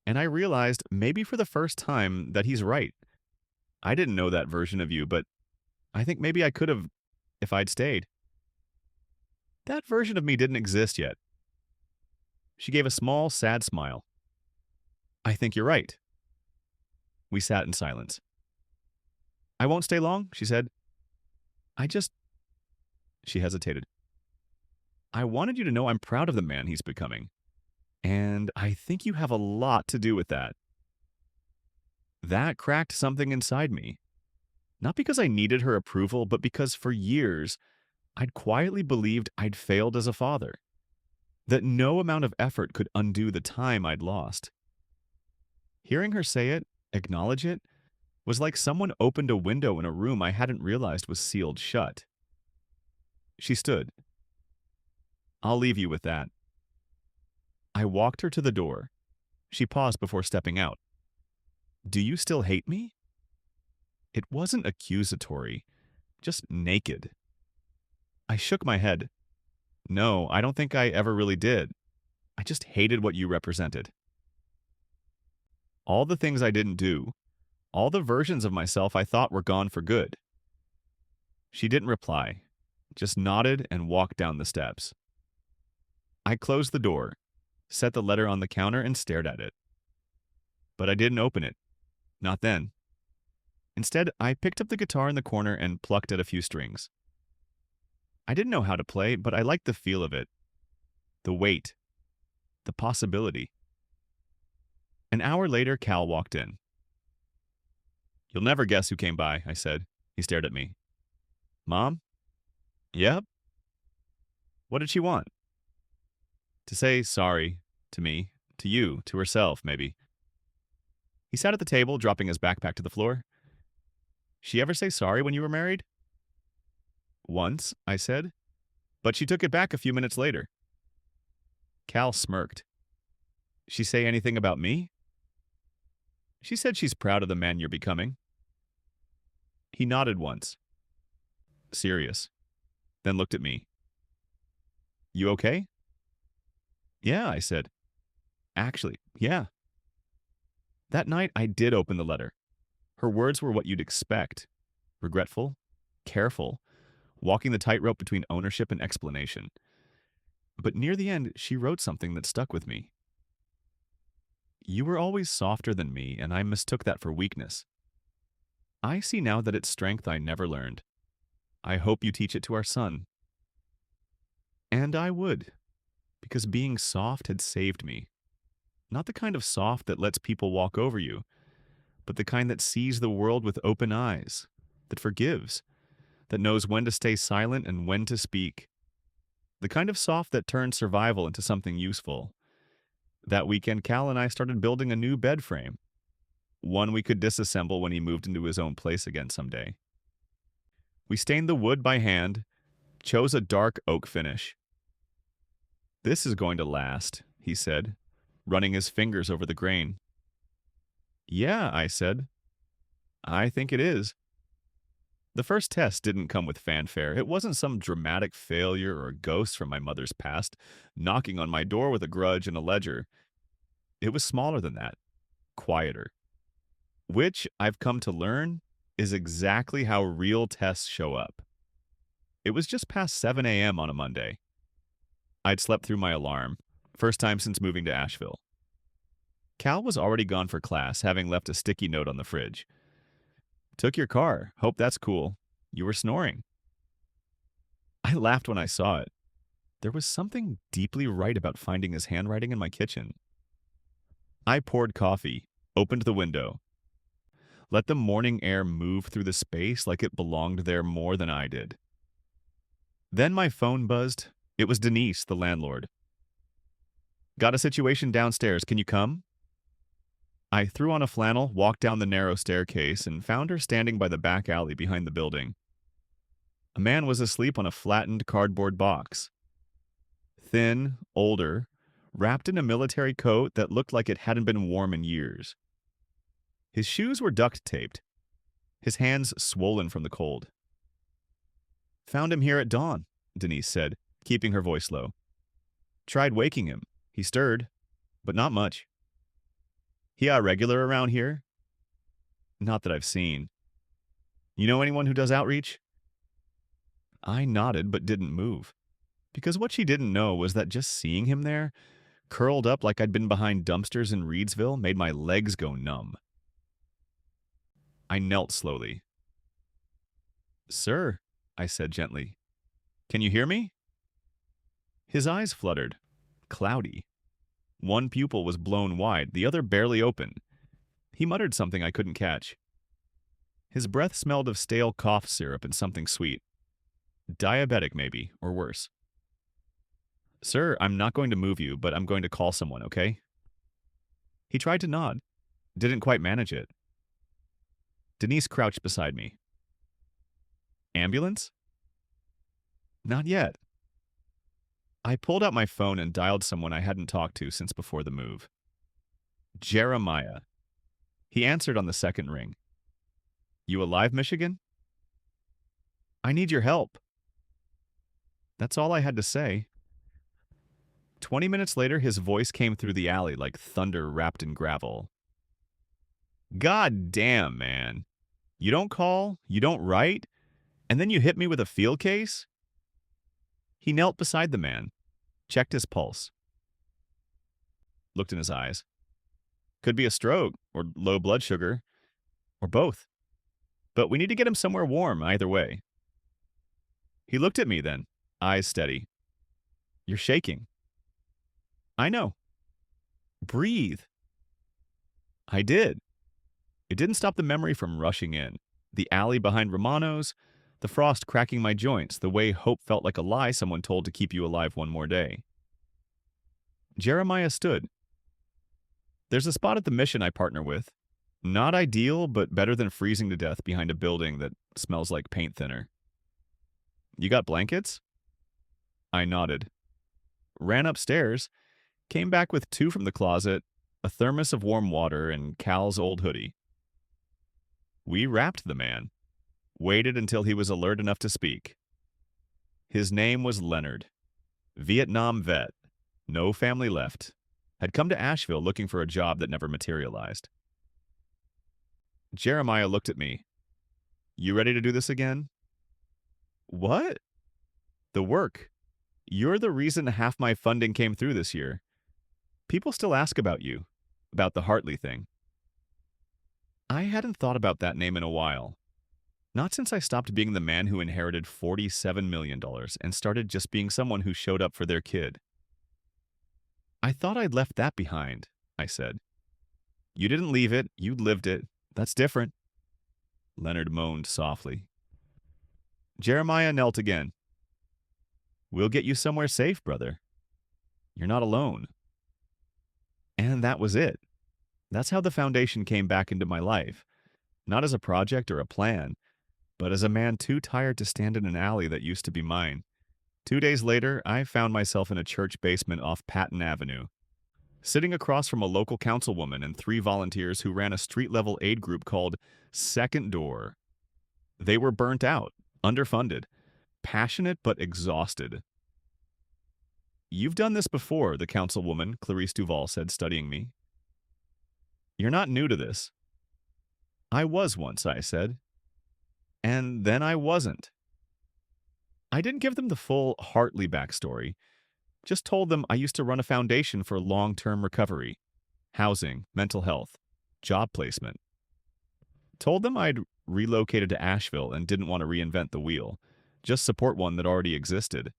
And I realized, maybe for the first time, that he's right. I didn't know that version of you, but I think maybe I could have if I'd stayed. That version of me didn't exist yet. She gave a small, sad smile. I think you're right. We sat in silence. I won't stay long, she said. She hesitated. I wanted you to know I'm proud of the man he's becoming. And I think you have a lot to do with that. That cracked something inside me. Not because I needed her approval, but because for years, I'd quietly believed I'd failed as a father. That no amount of effort could undo the time I'd lost. Hearing her say it, acknowledge it, was like someone opened a window in a room I hadn't realized was sealed shut. She stood. I'll leave you with that. I walked her to the door. She paused before stepping out. Do you still hate me? It wasn't accusatory, just naked. I shook my head. No, I don't think I ever really did. I just hated what you represented. All the things I didn't do, all the versions of myself I thought were gone for good. She didn't reply, just nodded and walked down the steps. I closed the door, set the letter on the counter, and stared at it. But I didn't open it. Not then. Instead, I picked up the guitar in the corner and plucked at a few strings. I didn't know how to play, but I liked the feel of it. The weight. The possibility. An hour later, Cal walked in. You'll never guess who came by, I said. He stared at me. Mom? Yep. What did she want? To say sorry. To me. To you. To herself, maybe. He sat at the table, dropping his backpack to the floor. She ever say sorry when you were married? Once, I said. But she took it back a few minutes later. Cal smirked. She say anything about me? She said she's proud of the man you're becoming. He nodded once. Serious. Then looked at me. You okay? Yeah, I said. Actually, yeah. That night, I did open the letter. Her words were what you'd expect. Regretful, careful, walking the tightrope between ownership and explanation. But near the end, she wrote something that stuck with me. You were always softer than me, and I mistook that for weakness. I see now that it's strength I never learned. I hope you teach it to our son. And I would, because being soft had saved me. Not the kind of soft that lets people walk over you, but the kind that sees the world with open eyes, that forgives, that knows when to stay silent and when to speak. The kind of soft that turns survival into something useful. That weekend, Cal and I started building a new bed frame, one we could disassemble when he moved into his own place again someday. We stained the wood by hand, chose a dark oak finish. This is going to last, he said, running his fingers over the grain. Yeah, I said. I think it is. The first test didn't come with fanfare. It wasn't some dramatic failure or a ghost from my mother's past knocking on my door with a grudge and a ledger. It was smaller than that, quieter, which I've come to learn is exactly how real tests show up. It was just past 7 a.m. on a Monday. I'd slept through my alarm, first time since moving to Asheville. Cal was already gone for class, having left a sticky note on the fridge. Took your car. Hope that's cool. You were snoring. I laughed when I saw it. There was something deeply right about finding his handwriting in my kitchen. I poured coffee, opened the window, let the morning air move through the space like it belonged there more than I did. Then my phone buzzed. It was Denise, the landlord. Got a situation downstairs. Can you come? I threw on a flannel, walked down the narrow staircase, and found her standing by the back alley behind the building. A man was asleep on a flattened cardboard box. Thin, older, wrapped in a military coat that looked like it hadn't been warm in years. His shoes were duct taped, his hands swollen from the cold. Found him here at dawn, Denise said, keeping her voice low. Tried waking him. He stirred, but not much. He a regular around here? Not that I've seen. You know anyone who does outreach? I nodded but didn't move, because what she didn't know was that just seeing him there, curled up like I'd been behind dumpsters in Reedsville, made my legs go numb. I knelt slowly. Sir, I said gently, can you hear me? His eyes fluttered, cloudy. One pupil was blown wide, the other barely open. He muttered something I couldn't catch. His breath smelled of stale cough syrup and something sweet. Diabetic, maybe, or worse. Sir, I'm not going to move you, but I'm going to call someone, okay? He tried to nod. Didn't quite manage it. Denise crouched beside me. Ambulance? Not yet. I pulled out my phone and dialed someone I hadn't talked to since before the move. Jeremiah. He answered on the second ring. You alive, Michigan? I need your help. That's all I had to say. 20 minutes later, his voice came through the alley like thunder wrapped in gravel. God damn, man. You don't call, you don't write, and then you hit me with a field case? He knelt beside the man, checked his pulse, looked in his eyes. Could be a stroke, or low blood sugar, or both. But we need to get him somewhere warm either way. He looked at me then, eyes steady. You're shaking. I know. Breathe. I did. It didn't stop the memory from rushing in. The alley behind Romano's, the frost cracking my joints, the way hope felt like a lie someone told to keep you alive one more day. Jeremiah stood. There's a spot at the mission I partner with. Not ideal, but better than freezing to death behind a building that smells like paint thinner. You got blankets? I nodded. Ran upstairs, came back with 2 from the closet, a thermos of warm water, and Cal's old hoodie. We wrapped the man, waited until he was alert enough to speak. His name was Leonard. Vietnam vet, no family left, had come to Asheville looking for a job that never materialized. Jeremiah looked at me. You ready to do this again? What? The work. You're the reason half my funding came through this year. People still ask about you, about the Hartley thing. I hadn't thought about that name in a while. Not since I stopped being the man who inherited $47 million and started just being someone who showed up for their kid. I thought I'd left that behind, I said. You didn't leave it, you lived it. That's different. Leonard moaned softly. Jeremiah knelt again. We'll get you somewhere safe, brother. You're not alone. And that was it. That's how the foundation came back into my life. Not as a project or a plan, but as a man too tired to stand in an alley that used to be mine. 2 days later, I found myself in a church basement off Patton Avenue. sitting across from a local councilwoman and three volunteers who ran a street-level aid group called Second Door. They were burnt out, underfunded, passionate but exhausted. "You've done this before," the councilwoman, Clarice Duval, said, studying me. "You're not new to this." "I was once," I said. "And then I wasn't." I didn't give them the full Hartley backstory, just told them I used to run a foundation for long-term recovery, housing, mental health, job placement. Told them I'd relocated to Asheville and didn't want to reinvent the wheel, just support one that already existed.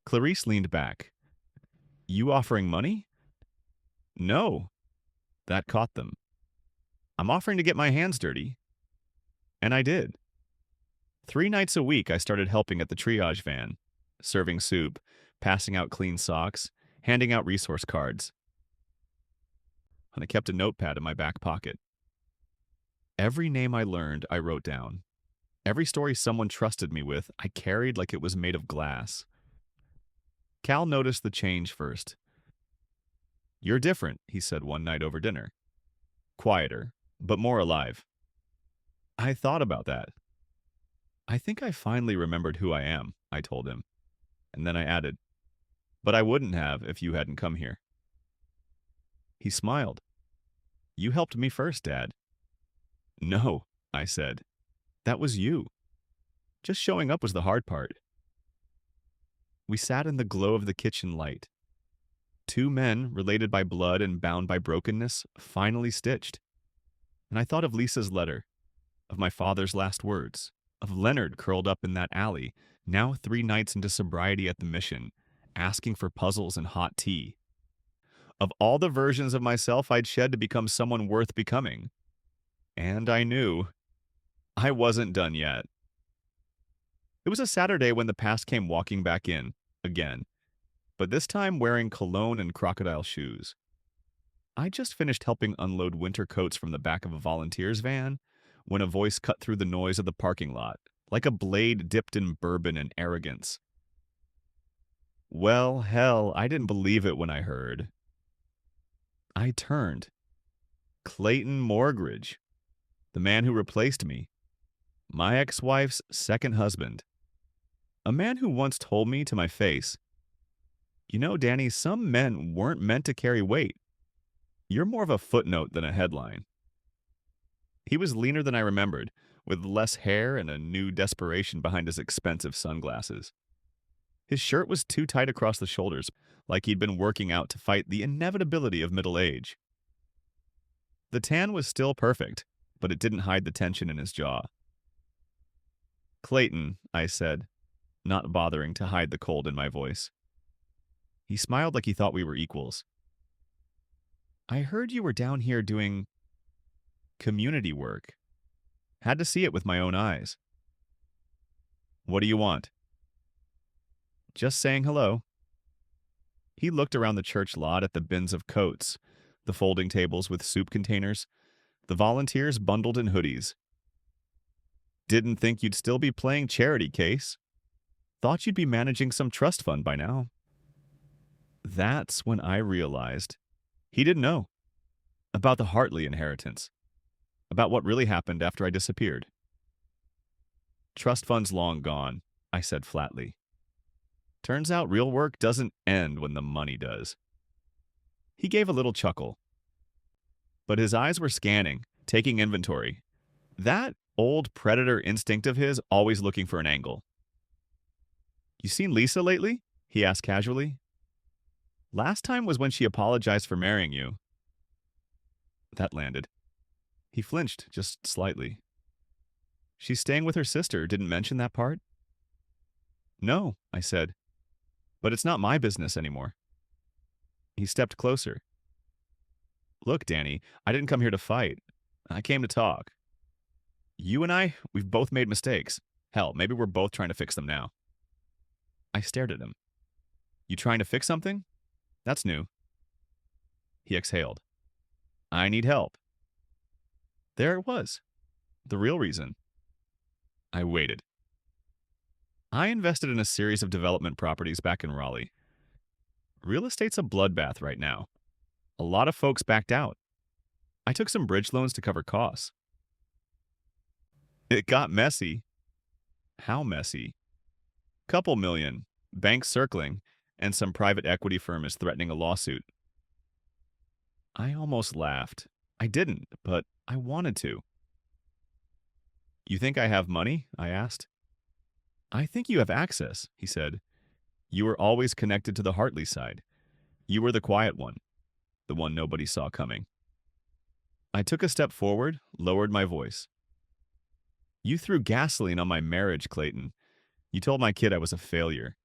Clarice leaned back. "You offering money?" "No." That caught them. "I'm offering to get my hands dirty." And I did. 3 nights a week, I started helping at the triage van, serving soup, passing out clean socks, handing out resource cards. And I kept a notepad in my back pocket. Every name I learned, I wrote down. Every story someone trusted me with, I carried like it was made of glass. Cal noticed the change first. "You're different," he said one night over dinner. "Quieter, but more alive." I thought about that. "I think I finally remembered who I am," I told him. And then I added, "But I wouldn't have if you hadn't come here." He smiled. "You helped me first, Dad." "No," I said. "That was you. Just showing up was the hard part." We sat in the glow of the kitchen light. Two men, related by blood and bound by brokenness, finally stitched. And I thought of Lisa's letter, of my father's last words, of Leonard curled up in that alley, now 3 nights into sobriety at the mission, asking for puzzles and hot tea. Of all the versions of myself I'd shed to become someone worth becoming. And I knew I wasn't done yet. It was a Saturday when the past came walking back in, again, but this time wearing cologne and crocodile shoes. I just finished helping unload winter coats from the back of a volunteer's van when a voice cut through the noise of the parking lot, like a blade dipped in bourbon and arrogance. Well, hell, I didn't believe it when I heard. I turned. Clayton Morgridge, the man who replaced me, my ex-wife's second husband. A man who once told me to my face, "You know, Danny, some men weren't meant to carry weight. You're more of a footnote than a headline." He was leaner than I remembered, with less hair and a new desperation behind his expensive sunglasses. His shirt was too tight across the shoulders, like he'd been working out to fight the inevitability of middle age. The tan was still perfect, but it didn't hide the tension in his jaw. "Clayton," I said, not bothering to hide the cold in my voice. He smiled like he thought we were equals. "I heard you were down here doing community work. Had to see it with my own eyes." "What do you want?" "Just saying hello." He looked around the church lot at the bins of coats, the folding tables with soup containers, the volunteers bundled in hoodies. "Didn't think you'd still be playing charity case. Thought you'd be managing some trust fund by now." That's when I realized he didn't know about the Hartley inheritance, about what really happened after I disappeared. "Trust fund's long gone," I said flatly. "Turns out real work doesn't end when the money does." He gave a little chuckle, but his eyes were scanning, taking inventory. That old predator instinct of his, always looking for an angle. "You seen Lisa lately?" he asked casually. "Last time was when she apologized for marrying you." That landed. He flinched just slightly. "She's staying with her sister, didn't mention that part?" "No," I said, "but it's not my business anymore." He stepped closer. "Look, Danny, I didn't come here to fight. I came to talk. You and we've both made mistakes. Hell, maybe we're both trying to fix them now." I stared at him. "You trying to fix something? That's new." He exhaled. "I need help." There it was. The real reason. I waited. I invested in a series of development properties back in Raleigh. Real estate's a bloodbath right now. A lot of folks backed out. I took some bridge loans to cover costs. It got messy. How messy? Couple million, banks circling, and some private equity firm is threatening a lawsuit. I almost laughed. I didn't, but I wanted to. You think I have money? I asked. I think you have access, he said. You were always connected to the Hartley side. You were the quiet one, the one nobody saw coming. I took a step forward, lowered my voice. You threw gasoline on my marriage, Clayton. You told my kid I was a failure.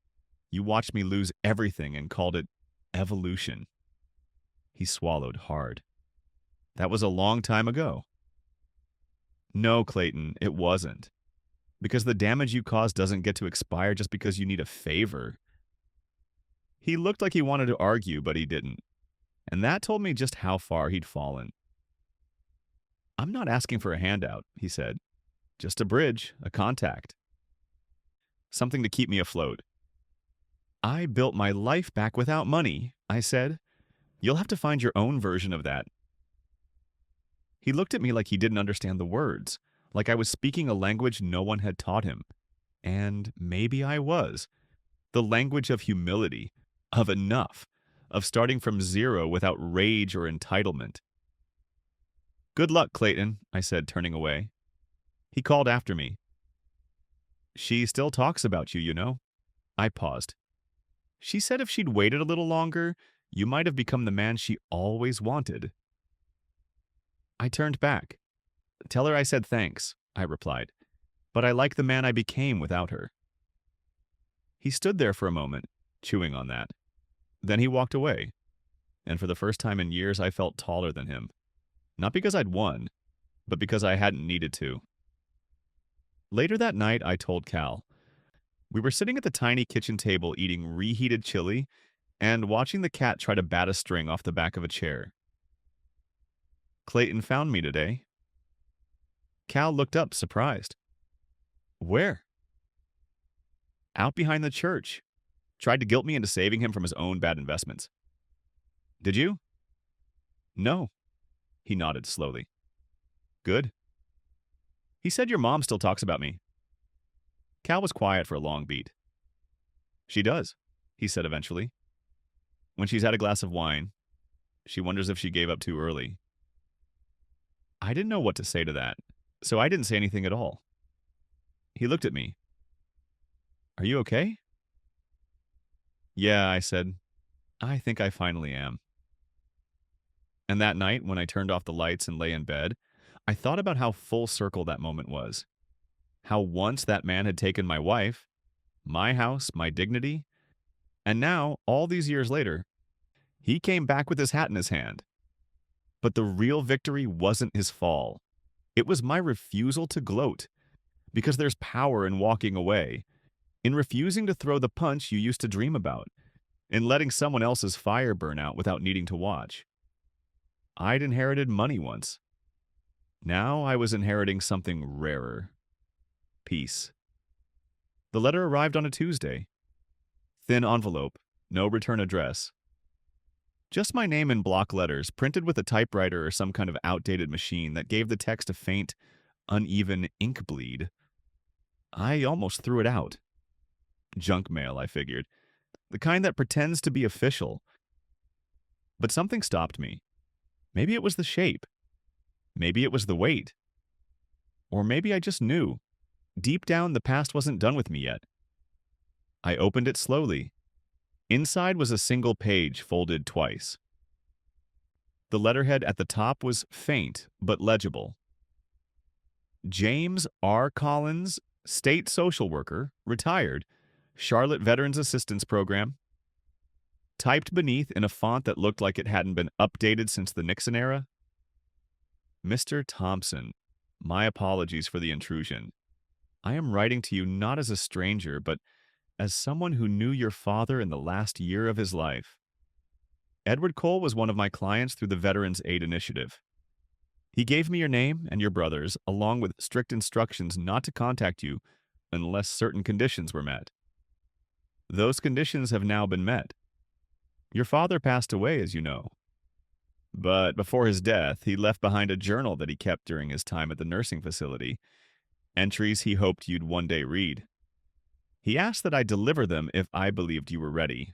You watched me lose everything and called it evolution. He swallowed hard. That was a long time ago. No, Clayton, it wasn't. Because the damage you caused doesn't get to expire just because you need a favor. He looked like he wanted to argue, but he didn't. And that told me just how far he'd fallen. I'm not asking for a handout, he said. Just a bridge, a contact. Something to keep me afloat. I built my life back without money, I said. You'll have to find your own version of that. He looked at me like he didn't understand the words, like I was speaking a language no one had taught him. And maybe I was. The language of humility, of enough, of starting from zero without rage or entitlement. Good luck, Clayton, I said, turning away. He called after me. She still talks about you, you know. I paused. She said if she'd waited a little longer, you might have become the man she always wanted. I turned back. Tell her I said thanks, I replied, but I like the man I became without her. He stood there for a moment, chewing on that. Then he walked away, and for the first time in years I felt taller than him. Not because I'd won, but because I hadn't needed to. Later that night, I told Cal. We were sitting at the tiny kitchen table eating reheated chili and watching the cat try to bat a string off the back of a chair. Clayton found me today. Cal looked up, surprised. Where? Out behind the church. Tried to guilt me into saving him from his own bad investments. Did you? No. He nodded slowly. Good. He said your mom still talks about me. Cal was quiet for a long beat. She does, he said eventually. When she's had a glass of wine, she wonders if she gave up too early. I didn't know what to say to that, so I didn't say anything at all. He looked at me. Are you okay? Yeah, I said. I think I finally am. And that night, when I turned off the lights and lay in bed, I thought about how full circle that moment was. How once that man had taken my wife, my house, my dignity, and now, all these years later, he came back with his hat in his hand. But the real victory wasn't his fall. It was my refusal to gloat, because there's power in walking away, in refusing to throw the punch you used to dream about, in letting someone else's fire burn out without needing to watch. I'd inherited money once. Now I was inheriting something rarer. Peace. The letter arrived on a Tuesday. Thin envelope, no return address. Just my name in block letters, printed with a typewriter or some kind of outdated machine that gave the text a faint, uneven ink bleed. I almost threw it out. Junk mail, I figured. The kind that pretends to be official. But something stopped me. Maybe it was the shape. Maybe it was the weight. Or maybe I just knew. Deep down, the past wasn't done with me yet. I opened it slowly. Inside was a single page folded twice. The letterhead at the top was faint but legible. James R. Collins, state social worker, retired, Charlotte Veterans Assistance Program. Typed beneath in a font that looked like it hadn't been updated since the Nixon era. Mr. Thompson, my apologies for the intrusion. I am writing to you not as a stranger, but as someone who knew your father in the last year of his life. Edward Cole was one of my clients through the Veterans Aid Initiative. He gave me your name and your brother's, along with strict instructions not to contact you unless certain conditions were met. Those conditions have now been met. Your father passed away, as you know. But before his death, he left behind a journal that he kept during his time at the nursing facility, entries he hoped you'd one day read. He asked that I deliver them if I believed you were ready.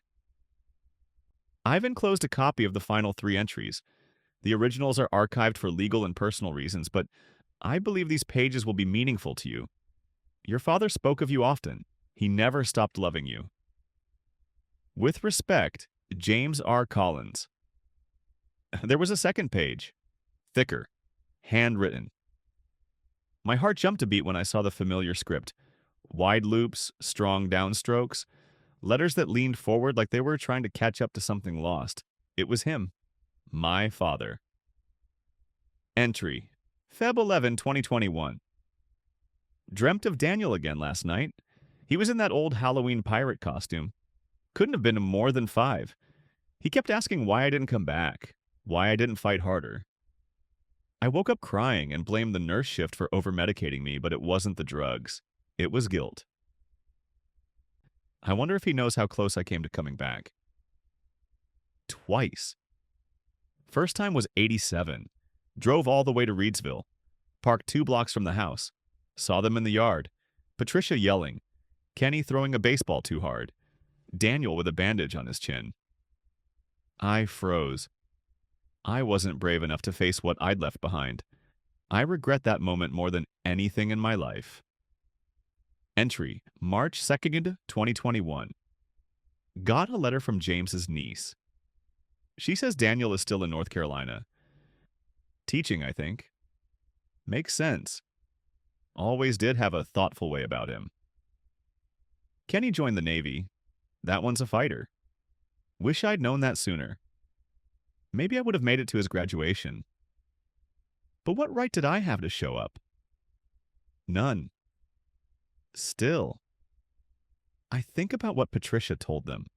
I've enclosed a copy of the final three entries. The originals are archived for legal and personal reasons, but I believe these pages will be meaningful to you. Your father spoke of you often. He never stopped loving you. With respect, James R. Collins. There was a second page. Thicker. Handwritten. My heart jumped a beat when I saw the familiar script. Wide loops, strong downstrokes, letters that leaned forward like they were trying to catch up to something lost. It was him. My father. Entry. Feb 11, 2021. Dreamt of Daniel again last night. He was in that old Halloween pirate costume. Couldn't have been more than 5. He kept asking why I didn't come back, why I didn't fight harder. I woke up crying and blamed the nurse shift for over-medicating me, but it wasn't the drugs. It was guilt. I wonder if he knows how close I came to coming back. Twice. First time was 87. Drove all the way to Reedsville. Parked 2 blocks from the house. Saw them in the yard. Patricia yelling. Kenny throwing a baseball too hard. Daniel with a bandage on his chin. I froze. I wasn't brave enough to face what I'd left behind. I regret that moment more than anything in my life. Entry, March 2nd, 2021. Got a letter from James's niece. She says Daniel is still in North Carolina. Teaching, I think. Makes sense. Always did have a thoughtful way about him. Kenny joined the Navy. That one's a fighter. Wish I'd known that sooner. Maybe I would have made it to his graduation. But what right did I have to show up? None. Still, I think about what Patricia told them.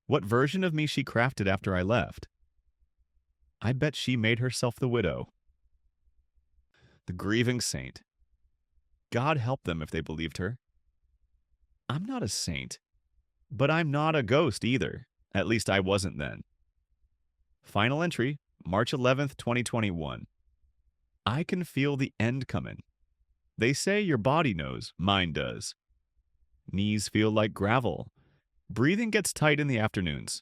What version of me she crafted after I left. I bet she made herself the widow. The grieving saint. God help them if they believed her. I'm not a saint, but I'm not a ghost either. At least I wasn't then. Final entry, March 11th, 2021. I can feel the end coming. They say your body knows, mine does. Knees feel like gravel. Breathing gets tight in the afternoons.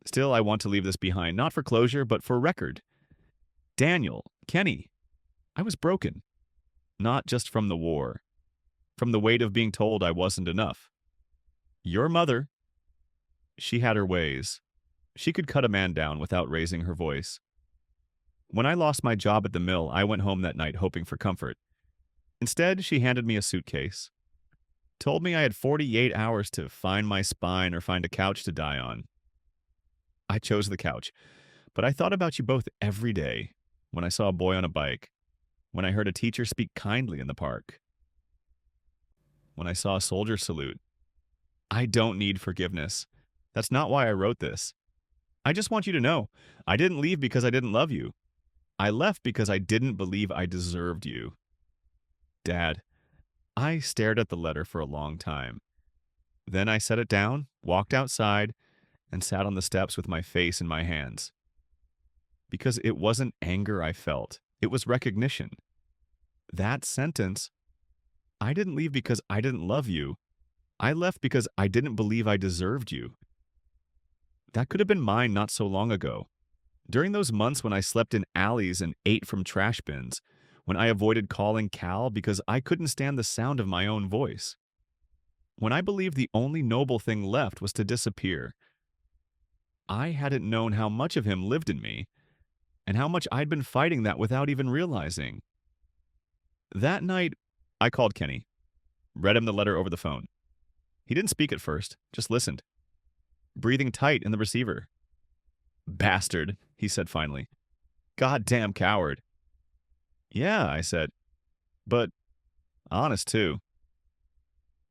Still, I want to leave this behind, not for closure, but for record. Daniel, Kenny, I was broken. Not just from the war. From the weight of being told I wasn't enough. Your mother, she had her ways. She could cut a man down without raising her voice. When I lost my job at the mill, I went home that night hoping for comfort. Instead, she handed me a suitcase. Told me I had 48 hours to find my spine or find a couch to die on. I chose the couch, but I thought about you both every day. When I saw a boy on a bike. When I heard a teacher speak kindly in the park. When I saw a soldier salute. I don't need forgiveness. That's not why I wrote this. I just want you to know, I didn't leave because I didn't love you. I left because I didn't believe I deserved you. Dad, I stared at the letter for a long time. Then I set it down, walked outside, and sat on the steps with my face in my hands. Because it wasn't anger I felt, it was recognition. That sentence, I didn't leave because I didn't love you. I left because I didn't believe I deserved you. That could have been mine not so long ago. During those months when I slept in alleys and ate from trash bins, when I avoided calling Cal because I couldn't stand the sound of my own voice. When I believed the only noble thing left was to disappear. I hadn't known how much of him lived in me, and how much I'd been fighting that without even realizing. That night, I called Kenny, read him the letter over the phone. He didn't speak at first, just listened, breathing tight in the receiver. Bastard, he said finally. Goddamn coward. Yeah, I said, but honest too.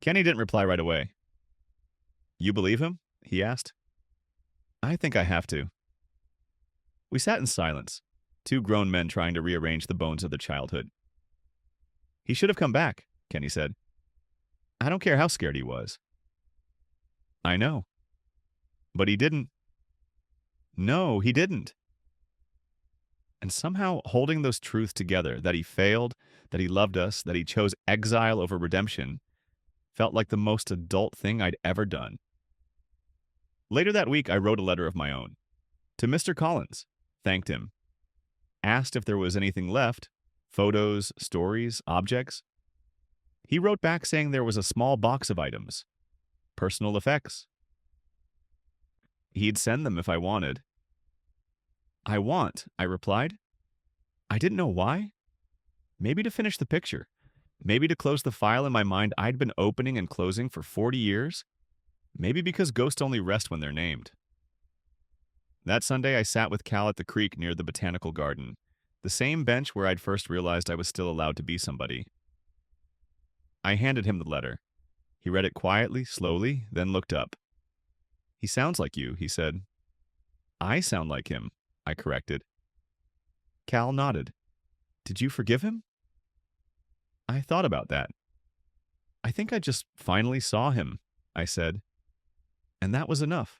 Kenny didn't reply right away. You believe him? He asked. I think I have to. We sat in silence, 2 grown men trying to rearrange the bones of their childhood. He should have come back, Kenny said. I don't care how scared he was. I know. But he didn't. No, he didn't. And somehow holding those truths together, that he failed, that he loved us, that he chose exile over redemption, felt like the most adult thing I'd ever done. Later that week, I wrote a letter of my own to Mr. Collins, thanked him, asked if there was anything left, photos, stories, objects. He wrote back saying there was a small box of items, personal effects. He'd send them if I wanted. I replied. I didn't know why. Maybe to finish the picture. Maybe to close the file in my mind I'd been opening and closing for 40 years. Maybe because ghosts only rest when they're named. That Sunday, I sat with Cal at the creek near the botanical garden, the same bench where I'd first realized I was still allowed to be somebody. I handed him the letter. He read it quietly, slowly, then looked up. He sounds like you, he said. I sound like him, I corrected. Cal nodded. Did you forgive him? I thought about that. I think I just finally saw him, I said. And that was enough.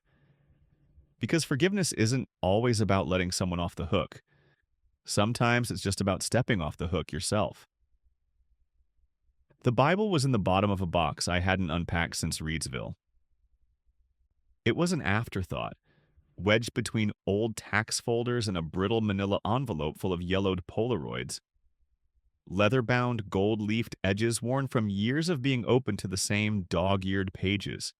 Because forgiveness isn't always about letting someone off the hook. Sometimes it's just about stepping off the hook yourself. The Bible was in the bottom of a box I hadn't unpacked since Reedsville. It was an afterthought, wedged between old tax folders and a brittle manila envelope full of yellowed Polaroids. Leather-bound, gold-leafed edges worn from years of being open to the same dog-eared pages.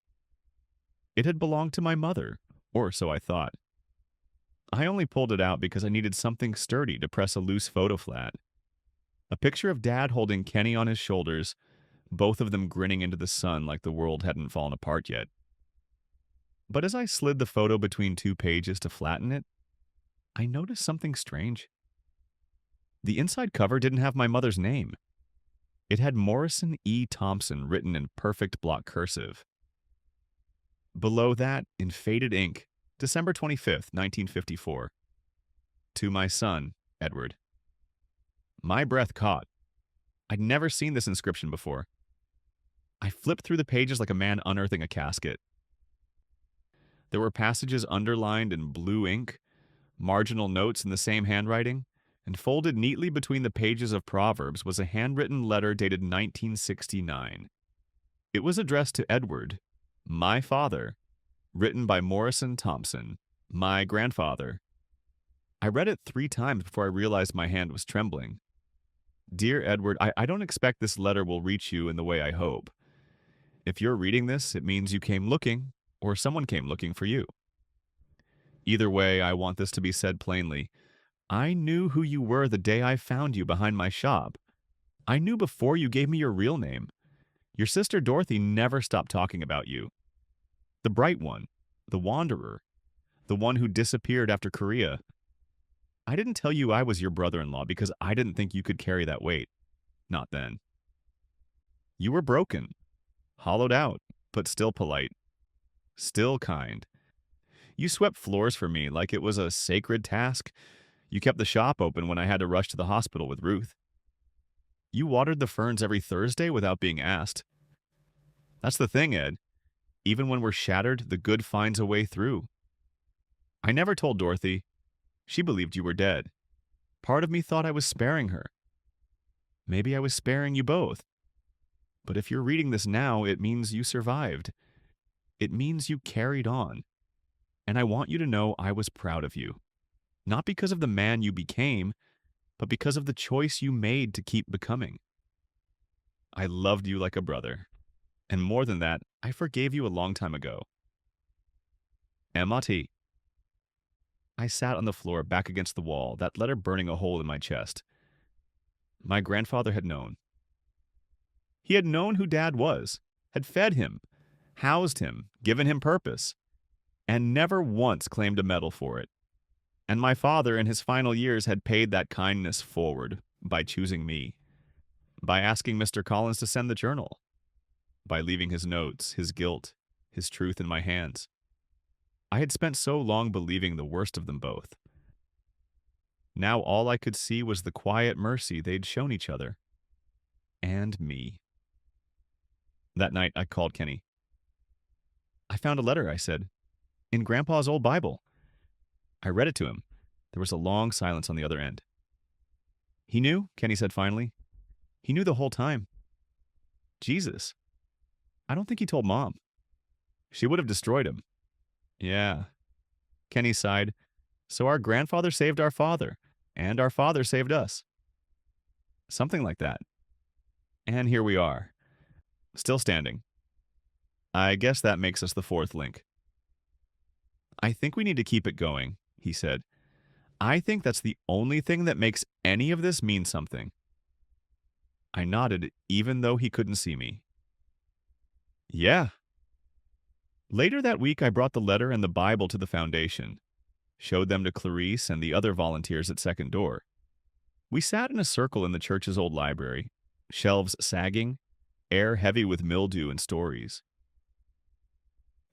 It had belonged to my mother, or so I thought. I only pulled it out because I needed something sturdy to press a loose photo flat. A picture of Dad holding Kenny on his shoulders, both of them grinning into the sun like the world hadn't fallen apart yet. But as I slid the photo between two pages to flatten it, I noticed something strange. The inside cover didn't have my mother's name. It had Morrison E. Thompson written in perfect block cursive. Below that, in faded ink, December 25th, 1954. To my son, Edward. My breath caught. I'd never seen this inscription before. I flipped through the pages like a man unearthing a casket. There were passages underlined in blue ink, marginal notes in the same handwriting, and folded neatly between the pages of Proverbs was a handwritten letter dated 1969. It was addressed to Edward, my father, written by Morrison Thompson, my grandfather. I read it 3 times before I realized my hand was trembling. Dear Edward, I don't expect this letter will reach you in the way I hope. If you're reading this, it means you came looking, or someone came looking for you. Either way, I want this to be said plainly. I knew who you were the day I found you behind my shop. I knew before you gave me your real name. Your sister Dorothy never stopped talking about you. The bright one, the wanderer, the one who disappeared after Korea. I didn't tell you I was your brother-in-law because I didn't think you could carry that weight. Not then. You were broken, hollowed out, but still polite. Still kind. You swept floors for me like it was a sacred task. You kept the shop open when I had to rush to the hospital with Ruth. You watered the ferns every Thursday without being asked. That's the thing, Ed. Even when we're shattered, the good finds a way through. I never told Dorothy. She believed you were dead. Part of me thought I was sparing her. Maybe I was sparing you both. But if you're reading this now, it means you survived. It means you carried on. And I want you to know I was proud of you. Not because of the man you became, but because of the choice you made to keep becoming. I loved you like a brother. And more than that, I forgave you a long time ago. M.A.T. I sat on the floor back against the wall, that letter burning a hole in my chest. My grandfather had known. He had known who Dad was, had fed him, housed him, given him purpose, and never once claimed a medal for it. And my father, in his final years, had paid that kindness forward by choosing me, by asking Mr. Collins to send the journal, by leaving his notes, his guilt, his truth in my hands. I had spent so long believing the worst of them both. Now all I could see was the quiet mercy they'd shown each other. And me. That night, I called Kenny. I found a letter, I said, in Grandpa's old Bible. I read it to him. There was a long silence on the other end. He knew, Kenny said finally. He knew the whole time. Jesus. I don't think he told Mom. She would have destroyed him. Yeah. Kenny sighed. So our grandfather saved our father, and our father saved us. Something like that. And here we are. Still standing. I guess that makes us the fourth link. I think we need to keep it going, he said. I think that's the only thing that makes any of this mean something. I nodded, even though he couldn't see me. Yeah. Later that week, I brought the letter and the Bible to the foundation, showed them to Clarice and the other volunteers at Second Door. We sat in a circle in the church's old library, shelves sagging, air heavy with mildew and stories.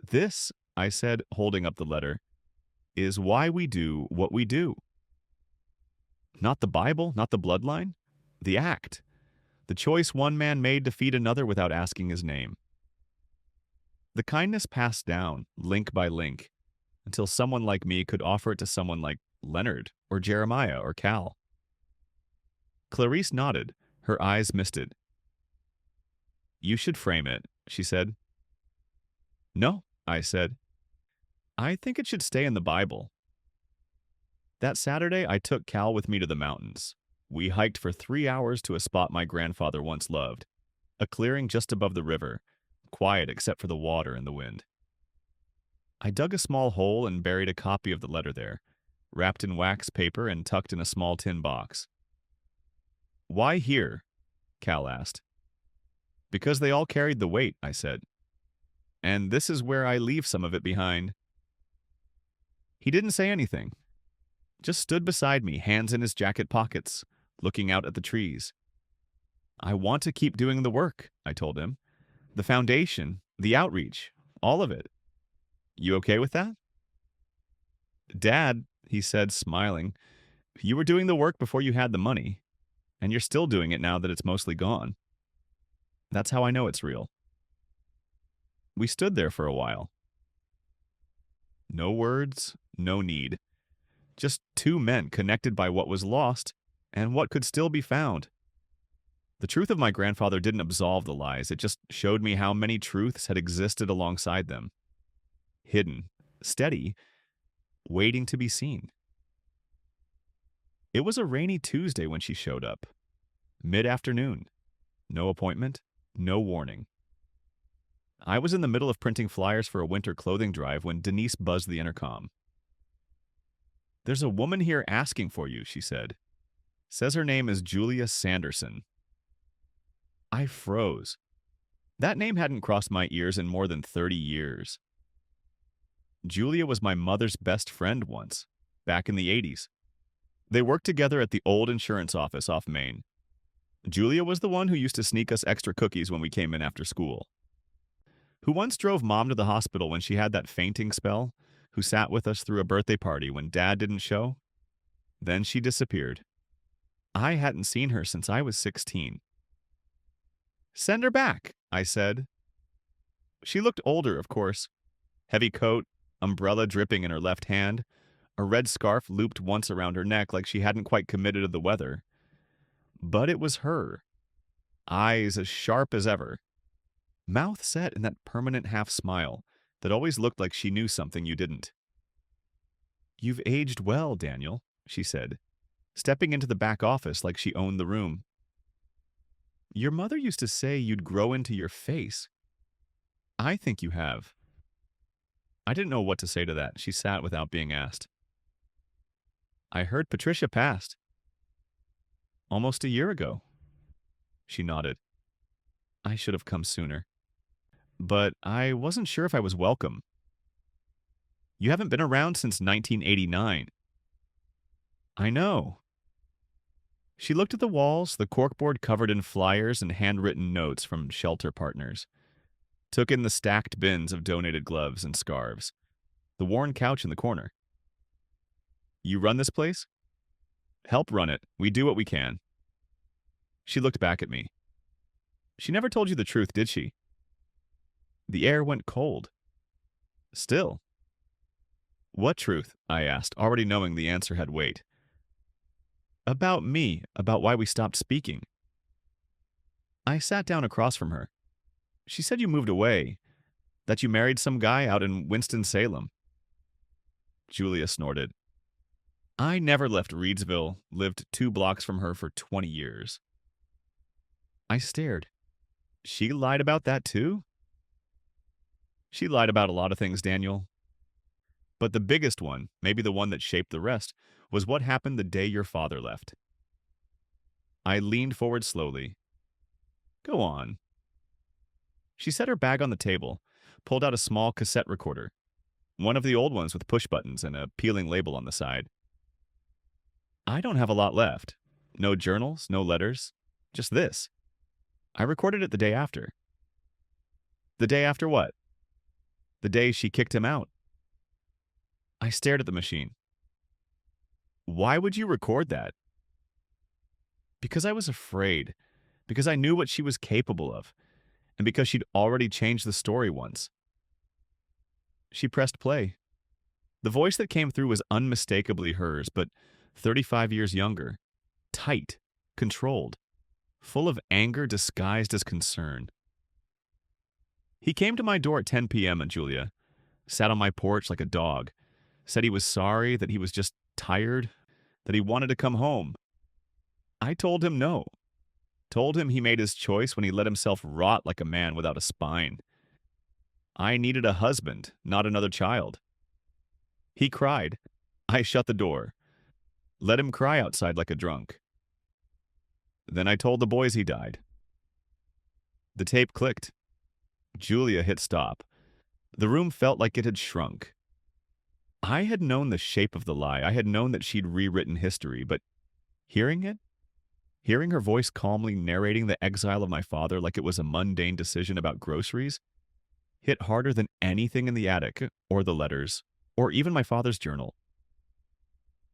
This, I said, holding up the letter, is why we do what we do. Not the Bible, not the bloodline, the act, the choice one man made to feed another without asking his name. The kindness passed down, link by link, until someone like me could offer it to someone like Leonard or Jeremiah or Cal. Clarice nodded, her eyes misted. You should frame it, she said. No, I said. I think it should stay in the Bible. That Saturday, I took Cal with me to the mountains. We hiked for 3 hours to a spot my grandfather once loved, a clearing just above the river, quiet except for the water and the wind. I dug a small hole and buried a copy of the letter there, wrapped in wax paper and tucked in a small tin box. Why here? Cal asked. Because they all carried the weight, I said. And this is where I leave some of it behind. He didn't say anything, just stood beside me, hands in his jacket pockets, looking out at the trees. I want to keep doing the work, I told him. The foundation, the outreach, all of it. You okay with that? Dad, he said, smiling, you were doing the work before you had the money, and you're still doing it now that it's mostly gone. That's how I know it's real. We stood there for a while. No words, no need. Just two men connected by what was lost and what could still be found. The truth of my grandfather didn't absolve the lies, it just showed me how many truths had existed alongside them. Hidden, steady, waiting to be seen. It was a rainy Tuesday when she showed up. Mid-afternoon. No appointment, no warning. I was in the middle of printing flyers for a winter clothing drive when Denise buzzed the intercom. There's a woman here asking for you, she said. Says her name is Julia Sanderson. I froze. That name hadn't crossed my ears in more than 30 years. Julia was my mother's best friend once, back in the 80s. They worked together at the old insurance office off Main. Julia was the one who used to sneak us extra cookies when we came in after school. Who once drove Mom to the hospital when she had that fainting spell, who sat with us through a birthday party when Dad didn't show. Then she disappeared. I hadn't seen her since I was 16. Send her back, I said. She looked older, of course. Heavy coat, umbrella dripping in her left hand, a red scarf looped once around her neck like she hadn't quite committed to the weather. But it was her. Eyes as sharp as ever. Mouth set in that permanent half smile that always looked like she knew something you didn't. You've aged well, Daniel, she said, stepping into the back office like she owned the room. Your mother used to say you'd grow into your face. I think you have. I didn't know what to say to that. She sat without being asked. I heard Patricia passed. Almost a year ago. She nodded. I should have come sooner. But I wasn't sure if I was welcome. You haven't been around since 1989. I know. She looked at the walls, the corkboard covered in flyers and handwritten notes from shelter partners. Took in the stacked bins of donated gloves and scarves. The worn couch in the corner. You run this place? Help run it. We do what we can. She looked back at me. She never told you the truth, did she? The air went cold. Still. What truth? I asked, already knowing the answer had weight. About me, about why we stopped speaking. I sat down across from her. She said you moved away, that you married some guy out in Winston-Salem. Julia snorted. I never left Reedsville, lived 2 blocks from her for 20 years. I stared. She lied about that too? She lied about a lot of things, Daniel. But the biggest one, maybe the one that shaped the rest, was what happened the day your father left. I leaned forward slowly. Go on. She set her bag on the table, pulled out a small cassette recorder, one of the old ones with push buttons and a peeling label on the side. I don't have a lot left. No journals, no letters, just this. I recorded it the day after. The day after what? The day she kicked him out. I stared at the machine. Why would you record that? Because I was afraid. Because I knew what she was capable of. And because she'd already changed the story once. She pressed play. The voice that came through was unmistakably hers, but 35 years younger. Tight. Controlled. Full of anger disguised as concern. He came to my door at 10 p.m. and Julia. Sat on my porch like a dog. Said he was sorry, that he was just tired, that he wanted to come home. I told him no. Told him he made his choice when he let himself rot like a man without a spine. I needed a husband, not another child. He cried. I shut the door. Let him cry outside like a drunk. Then I told the boys he died. The tape clicked. Julia hit stop. The room felt like it had shrunk. I had known the shape of the lie. I had known that she'd rewritten history, but hearing it, hearing her voice calmly narrating the exile of my father like it was a mundane decision about groceries, hit harder than anything in the attic, or the letters, or even my father's journal.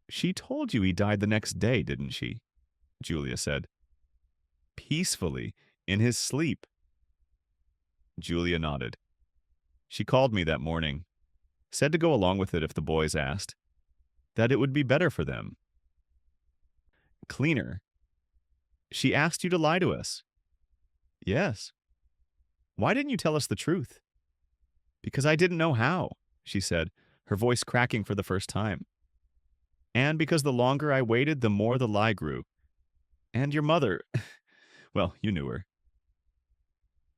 She told you he died the next day, didn't she? Julia said. Peacefully, in his sleep. Julia nodded. She called me that morning. Said to go along with it if the boys asked. That it would be better for them. Cleaner. She asked you to lie to us. Yes. Why didn't you tell us the truth? Because I didn't know how, she said, her voice cracking for the first time. And because the longer I waited, the more the lie grew. And your mother, well, you knew her.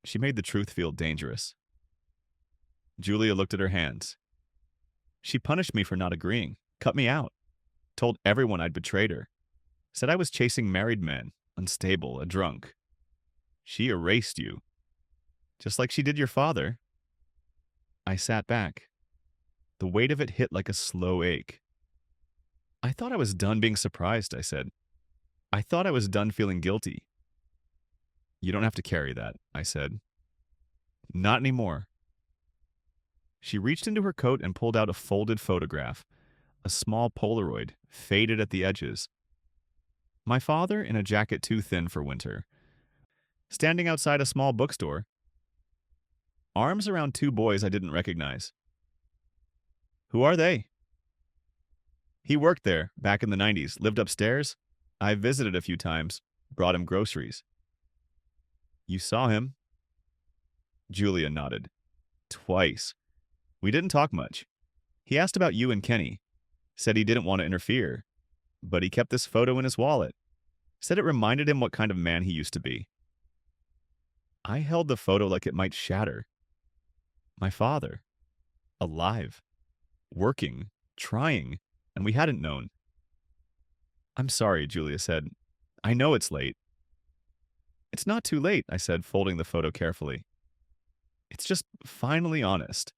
She made the truth feel dangerous. Julia looked at her hands. She punished me for not agreeing, cut me out, told everyone I'd betrayed her, said I was chasing married men, unstable, a drunk. She erased you, just like she did your father. I sat back. The weight of it hit like a slow ache. I thought I was done being surprised, I said. I thought I was done feeling guilty. You don't have to carry that, I said. Not anymore. She reached into her coat and pulled out a folded photograph, a small Polaroid, faded at the edges. My father in a jacket too thin for winter, standing outside a small bookstore, arms around 2 boys I didn't recognize. Who are they? He worked there back in the 90s, lived upstairs. I visited a few times, brought him groceries. You saw him? Julia nodded. Twice. We didn't talk much. He asked about you and Kenny. Said he didn't want to interfere. But he kept this photo in his wallet. Said it reminded him what kind of man he used to be. I held the photo like it might shatter. My father. Alive. Working. Trying. And we hadn't known. I'm sorry, Julia said. I know it's late. It's not too late, I said, folding the photo carefully. It's just finally honest.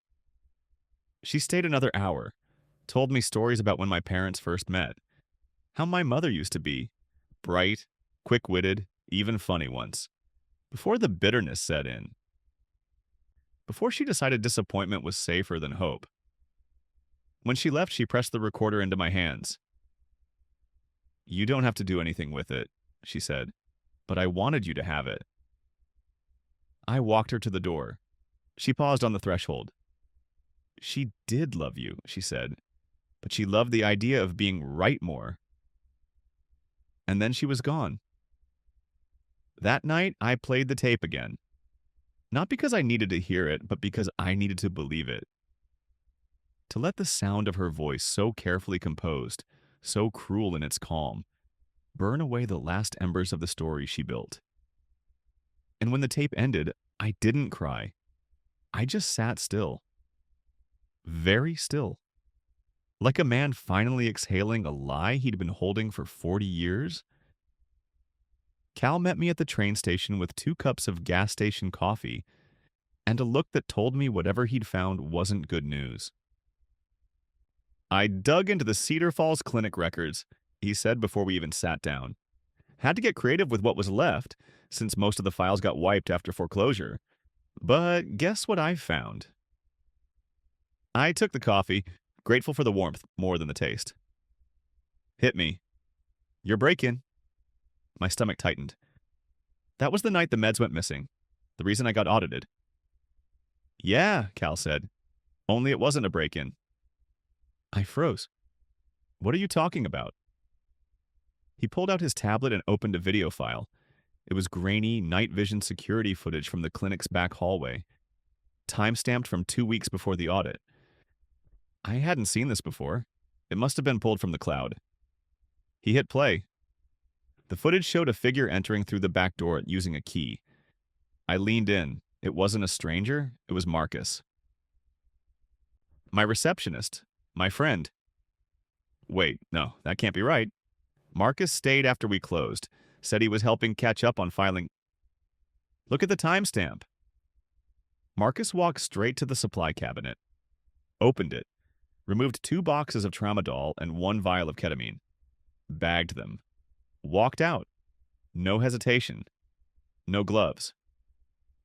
She stayed another hour, told me stories about when my parents first met, how my mother used to be, bright, quick-witted, even funny once, before the bitterness set in, before she decided disappointment was safer than hope. When she left, she pressed the recorder into my hands. You don't have to do anything with it, she said, but I wanted you to have it. I walked her to the door. She paused on the threshold. She did love you, she said. but she loved the idea of being right more. And then she was gone. That night, I played the tape again. Not because I needed to hear it, but because I needed to believe it. To let the sound of her voice, so carefully composed, so cruel in its calm, burn away the last embers of the story she built. And when the tape ended, I didn't cry. I just sat still. Very still. Like a man finally exhaling a lie he'd been holding for 40 years. Cal met me at the train station with 2 cups of gas station coffee and a look that told me whatever he'd found wasn't good news. I dug into the Cedar Falls Clinic records, he said before we even sat down. Had to get creative with what was left, since most of the files got wiped after foreclosure. But guess what I found? I took the coffee, grateful for the warmth more than the taste. Hit me. You're breaking. My stomach tightened. That was the night the meds went missing. The reason I got audited. Yeah, Cal said. Only it wasn't a break-in. I froze. What are you talking about? He pulled out his tablet and opened a video file. It was grainy, night vision security footage from the clinic's back hallway, time-stamped from 2 weeks before the audit. I hadn't seen this before. It must have been pulled from the cloud. He hit play. The footage showed a figure entering through the back door using a key. I leaned in. It wasn't a stranger, it was Marcus. My receptionist. My friend. Wait, no, that can't be right. Marcus stayed after we closed, said he was helping catch up on filing. Look at the timestamp. Marcus walked straight to the supply cabinet, opened it, removed 2 boxes of tramadol and 1 vial of ketamine, bagged them, walked out. No hesitation. No gloves.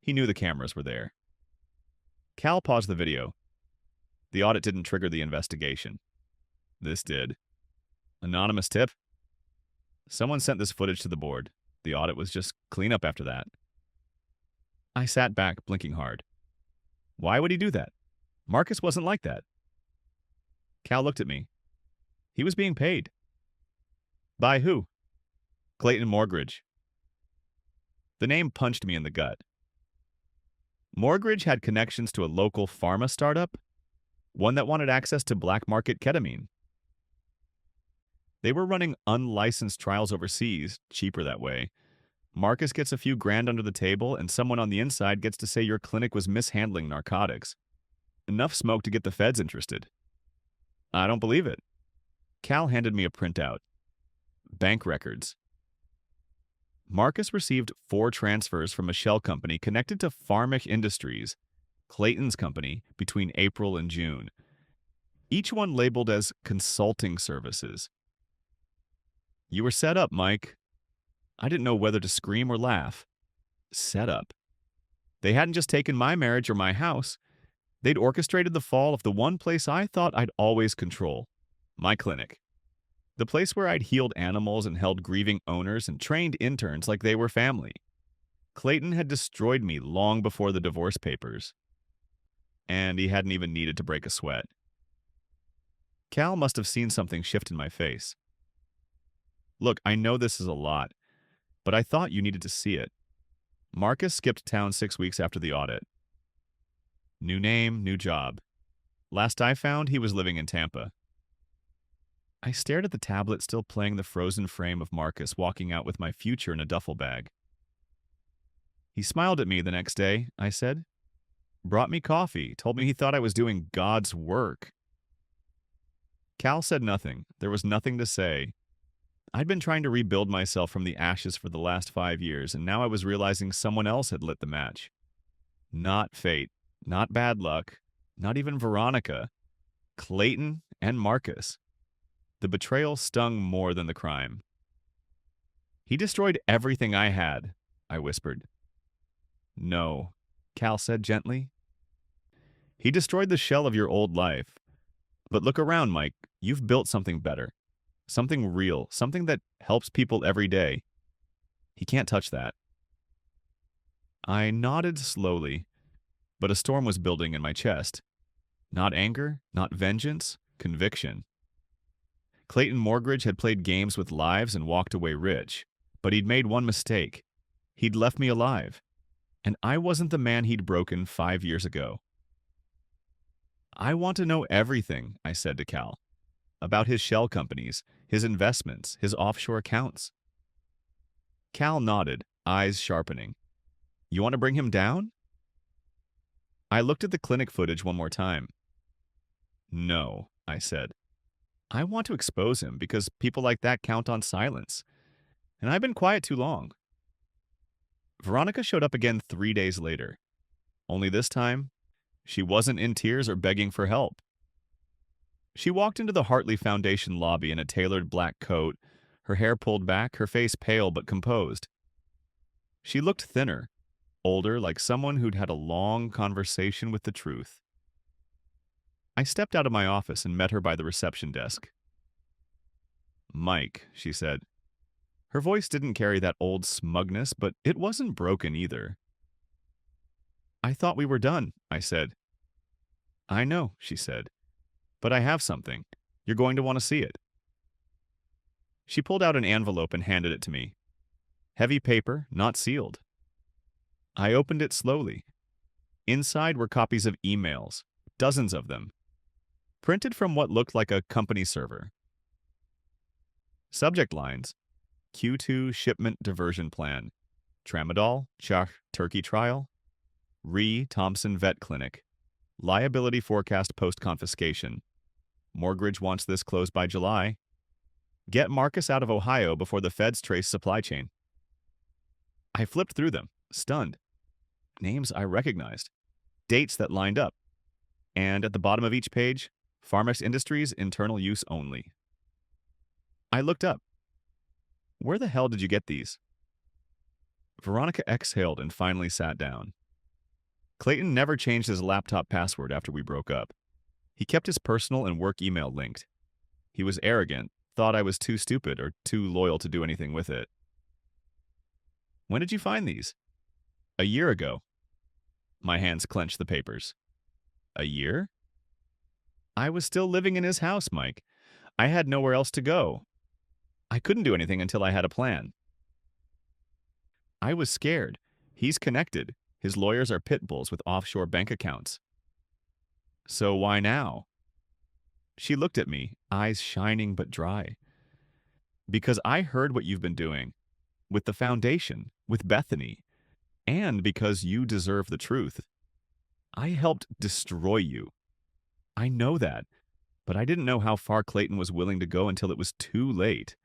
He knew the cameras were there. Cal paused the video. The audit didn't trigger the investigation. This did. Anonymous tip? Someone sent this footage to the board. The audit was just cleanup after that. I sat back, blinking hard. Why would he do that? Marcus wasn't like that. Cal looked at me. He was being paid. By who? Clayton Morgridge. The name punched me in the gut. Morgridge had connections to a local pharma startup, one that wanted access to black market ketamine. They were running unlicensed trials overseas, cheaper that way. Marcus gets a few grand under the table, and someone on the inside gets to say your clinic was mishandling narcotics. Enough smoke to get the feds interested. I don't believe it. Cal handed me a printout. Bank records. Marcus received 4 transfers from a shell company connected to Pharmic Industries, Clayton's company, between April and June. Each one labeled as consulting services. You were set up, Mike. I didn't know whether to scream or laugh. Set up. They hadn't just taken my marriage or my house. They'd orchestrated the fall of the one place I thought I'd always control, my clinic. The place where I'd healed animals and held grieving owners and trained interns like they were family. Clayton had destroyed me long before the divorce papers. And he hadn't even needed to break a sweat. Cal must have seen something shift in my face. Look, I know this is a lot, but I thought you needed to see it. Marcus skipped town 6 weeks after the audit. New name, new job. Last I found, he was living in Tampa. I stared at the tablet still playing the frozen frame of Marcus walking out with my future in a duffel bag. He smiled at me the next day, I said. Brought me coffee, told me he thought I was doing God's work. Cal said nothing. There was nothing to say. I'd been trying to rebuild myself from the ashes for the last 5 years, and now I was realizing someone else had lit the match. Not fate, not bad luck, not even Veronica. Clayton and Marcus. The betrayal stung more than the crime. He destroyed everything I had, I whispered. No, Cal said gently. He destroyed the shell of your old life. But look around, Mike. You've built something better. Something real. Something that helps people every day. He can't touch that. I nodded slowly, but a storm was building in my chest. Not anger, not vengeance, conviction. Clayton Morgridge had played games with lives and walked away rich, but he'd made one mistake. He'd left me alive, and I wasn't the man he'd broken 5 years ago. I want to know everything, I said to Cal, about his shell companies, his investments, his offshore accounts. Cal nodded, eyes sharpening. You want to bring him down? I looked at the clinic footage one more time. No, I said. I want to expose him because people like that count on silence, and I've been quiet too long. Veronica showed up again 3 days later. Only this time, she wasn't in tears or begging for help. She walked into the Hartley Foundation lobby in a tailored black coat, her hair pulled back, her face pale but composed. She looked thinner, older, like someone who'd had a long conversation with the truth. I stepped out of my office and met her by the reception desk. Mike, she said. Her voice didn't carry that old smugness, but it wasn't broken either. I thought we were done, I said. I know, she said. But I have something. You're going to want to see it. She pulled out an envelope and handed it to me. Heavy paper, not sealed. I opened it slowly. Inside were copies of emails, dozens of them, printed from what looked like a company server. Subject lines: Q2 shipment diversion plan, Tramadol, Char turkey trial, Thompson vet clinic, liability forecast post-confiscation. Morgridge wants this closed by July. Get Marcus out of Ohio before the feds trace supply chain. I flipped through them, stunned. Names I recognized, dates that lined up, and at the bottom of each page, Pharmex Industries internal use only. I looked up. Where the hell did you get these? Veronica exhaled and finally sat down. Clayton never changed his laptop password after we broke up. He kept his personal and work email linked. He was arrogant, thought I was too stupid or too loyal to do anything with it. When did you find these? A year ago. My hands clenched the papers. A year? I was still living in his house, Mike. I had nowhere else to go. I couldn't do anything until I had a plan. I was scared. He's connected. His lawyers are pit bulls with offshore bank accounts. So why now? She looked at me, eyes shining but dry. Because I heard what you've been doing. With the foundation, with Bethany. And because you deserve the truth. I helped destroy you. I know that, but I didn't know how far Clayton was willing to go until it was too late.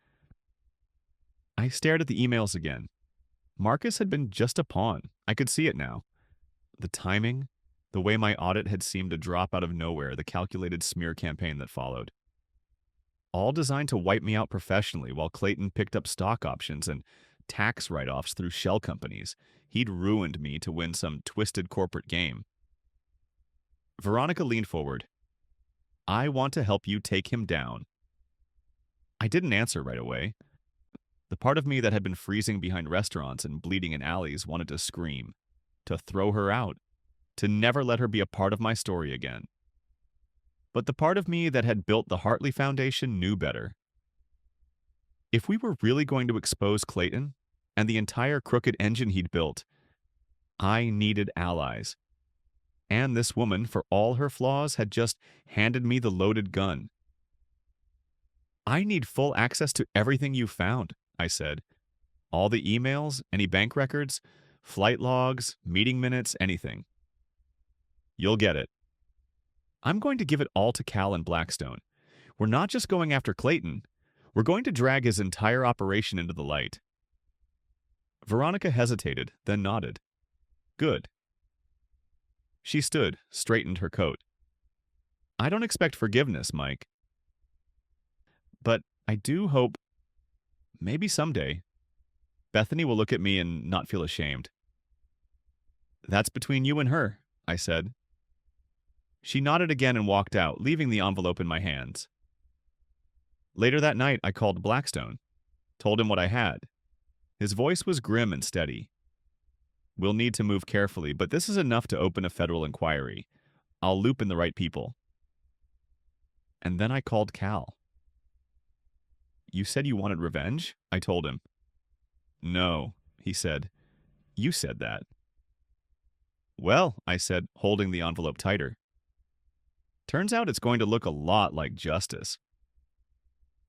I stared at the emails again. Marcus had been just a pawn. I could see it now. The timing, the way my audit had seemed to drop out of nowhere, the calculated smear campaign that followed. All designed to wipe me out professionally while Clayton picked up stock options and tax write-offs through shell companies. He'd ruined me to win some twisted corporate game. Veronica leaned forward. I want to help you take him down. I didn't answer right away. The part of me that had been freezing behind restaurants and bleeding in alleys wanted to scream, to throw her out, to never let her be a part of my story again. But the part of me that had built the Hartley Foundation knew better. If we were really going to expose Clayton and the entire crooked engine he'd built, I needed allies. And this woman, for all her flaws, had just handed me the loaded gun. I need full access to everything you found, I said. All the emails, any bank records, flight logs, meeting minutes, anything. You'll get it. I'm going to give it all to Cal and Blackstone. We're not just going after Clayton. We're going to drag his entire operation into the light. Veronica hesitated, then nodded. Good. She stood, straightened her coat. I don't expect forgiveness, Mike. But I do hope, maybe someday, Bethany will look at me and not feel ashamed. That's between you and her, I said. She nodded again and walked out, leaving the envelope in my hands. Later that night, I called Blackstone, told him what I had. His voice was grim and steady. We'll need to move carefully, but this is enough to open a federal inquiry. I'll loop in the right people. And then I called Cal. You said you wanted revenge? I told him. No, he said. You said that. Well, I said, holding the envelope tighter. Turns out it's going to look a lot like justice.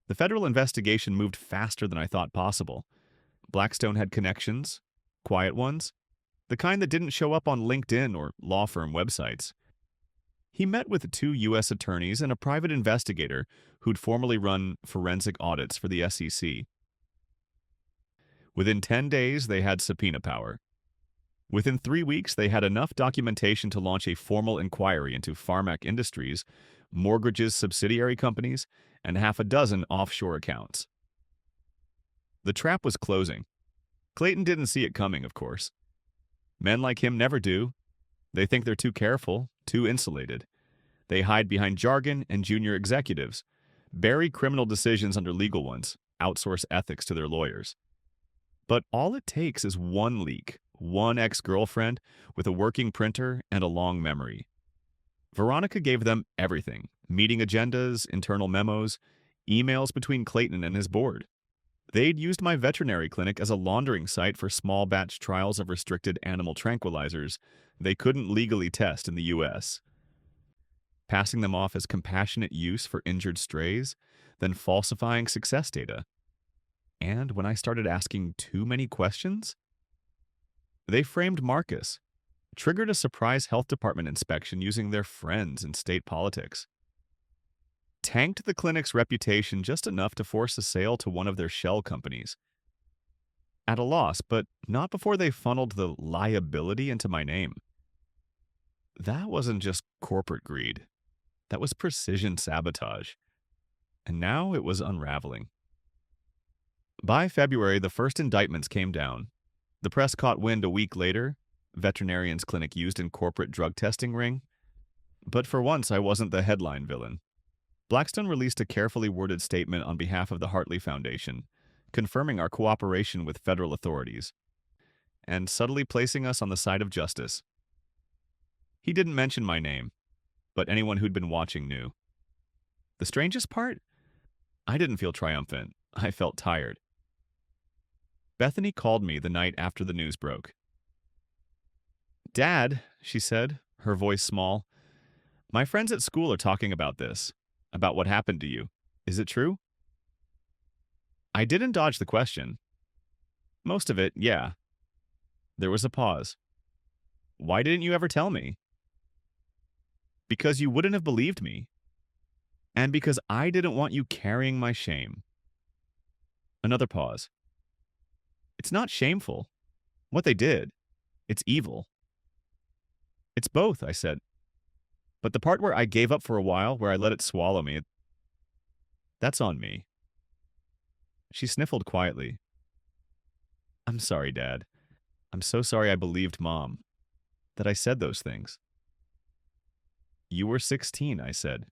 The federal investigation moved faster than I thought possible. Blackstone had connections, quiet ones, the kind that didn't show up on LinkedIn or law firm websites. He met with 2 U.S. attorneys and a private investigator who'd formerly run forensic audits for the SEC. Within 10 days, they had subpoena power. Within 3 weeks, they had enough documentation to launch a formal inquiry into Pharmac Industries, Mortgage's subsidiary companies, and half a dozen offshore accounts. The trap was closing. Clayton didn't see it coming, of course. Men like him never do. They think they're too careful, too insulated. They hide behind jargon and junior executives, bury criminal decisions under legal ones, outsource ethics to their lawyers. But all it takes is one leak, one ex-girlfriend with a working printer and a long memory. Veronica gave them everything: meeting agendas, internal memos, emails between Clayton and his board. They'd used my veterinary clinic as a laundering site for small batch trials of restricted animal tranquilizers they couldn't legally test in the U.S., passing them off as compassionate use for injured strays, then falsifying success data. And when I started asking too many questions, they framed Marcus, triggered a surprise health department inspection using their friends in state politics, tanked the clinic's reputation just enough to force a sale to one of their shell companies. At a loss, but not before they funneled the liability into my name. That wasn't just corporate greed. That was precision sabotage. And now it was unraveling. By February, the first indictments came down. The press caught wind a week later, veterinarian's clinic used in corporate drug testing ring. But for once, I wasn't the headline villain. Blackstone released a carefully worded statement on behalf of the Hartley Foundation, confirming our cooperation with federal authorities, and subtly placing us on the side of justice. He didn't mention my name, but anyone who'd been watching knew. The strangest part? I didn't feel triumphant. I felt tired. Bethany called me the night after the news broke. "Dad," she said, her voice small, "my friends at school are talking about this, about what happened to you. Is it true?" I didn't dodge the question. Most of it, yeah. There was a pause. "Why didn't you ever tell me?" "Because you wouldn't have believed me. And because I didn't want you carrying my shame." Another pause. "It's not shameful. What they did. It's evil." "It's both," I said. "But the part where I gave up for a while, where I let it swallow me, that's on me." She sniffled quietly. "I'm sorry, Dad. I'm so sorry I believed Mom. That I said those things." "You were 16, I said."